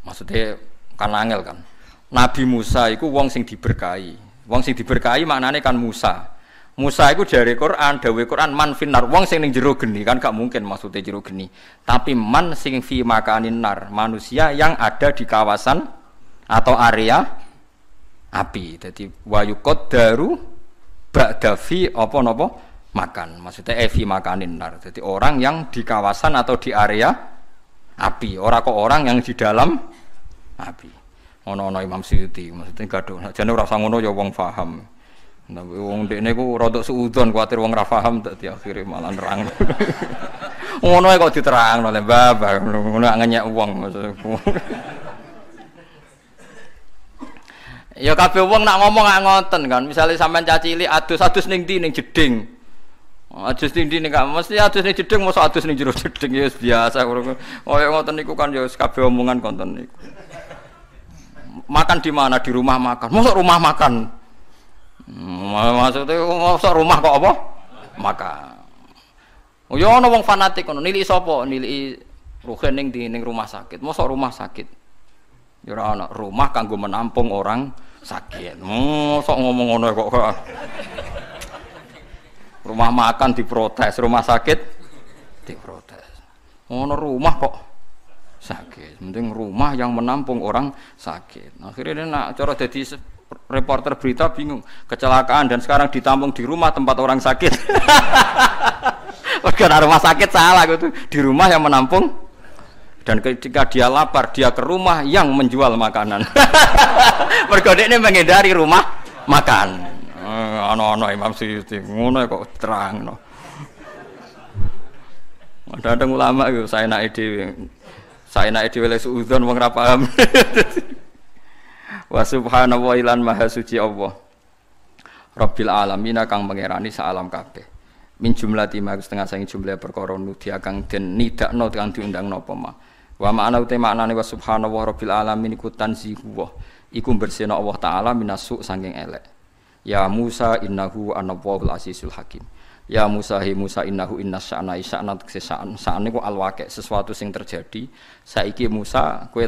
Maksudnya kan angel kan. Nabi Musa iku wong sing diberkahi. Wong sing diberkahi maknane kan Musa. Musa itu dari Quran, dawuh Quran man finnar wong sing ning jero geni kan gak mungkin maksudnya jero geni. Tapi man sing fi makanin nar, manusia yang ada di kawasan atau area api. Jadi wa yuqaddaru ba'da fi apa napa makan. Maksudnya fi makanin nar. Jadi orang yang di kawasan atau di area api, ora kok orang yang di dalam api. Ono-ono Imam Suyuti maksudnya gaduh. Jane ora usah ngono ya wong paham. Nah, wong dekne ku rodok suudon kuwatir wong ra paham dadi akhire malah nerang. Ngono kok diterangno le babah ngono ngenyek wong maksudku. Ya kabeh wong nak ngomong gak ngoten kan. Misale sampean cacili adus-adus ning ndi ning jeding. Adus ning ndi ning gak mesti adus ning jeding mosok adus ning jero jeding ya biasa ngono. Kaya ngoten niku kan ya kabeh omongan konten niku. Makan di mana? Di rumah makan. Mosok rumah makan. Maksudnya masa rumah kok apa? Makan. Oh ya ana wong fanatik ngono, nilai sapa? Nilai ruhen ning rumah sakit. Masa rumah sakit. Ya ora ana rumah kanggo menampung orang sakit. Mosok ngomong ngono kok. Rumah makan diprotes, rumah sakit diprotes. Ono rumah kok sakit. Penting rumah yang menampung orang sakit. Akhirnya nak cara dadi reporter berita bingung, kecelakaan dan sekarang ditampung di rumah tempat orang sakit. Karena rumah sakit salah gitu, di rumah yang menampung. Dan ketika dia lapar, dia ke rumah yang menjual makanan. Mergo ini menghindari rumah makan. ana Imam Suyuti ngono kok terangno. Ada ulama itu saya naik dhewe lek suudzon wong ra paham. Wa subhanahu wa ilan maha suci Allah. Rabbil alamin kang pangerani sak alam kabeh. Min jumlati ma setengah sangi jumlah perkara nudia kang den nidakno kang diundang napa ma. Wa ma'ana uta maknane wa subhanahu wa rabbil alamin iku tanzihu. Iku bersihna Allah taala minasu saking elek. Ya Musa innahu anawwahul azizul hakim. Ya Musa hi Musa innahu innas sya'na isya'na sa'an niku alwaqi sesuatu sing terjadi saiki Musa kowe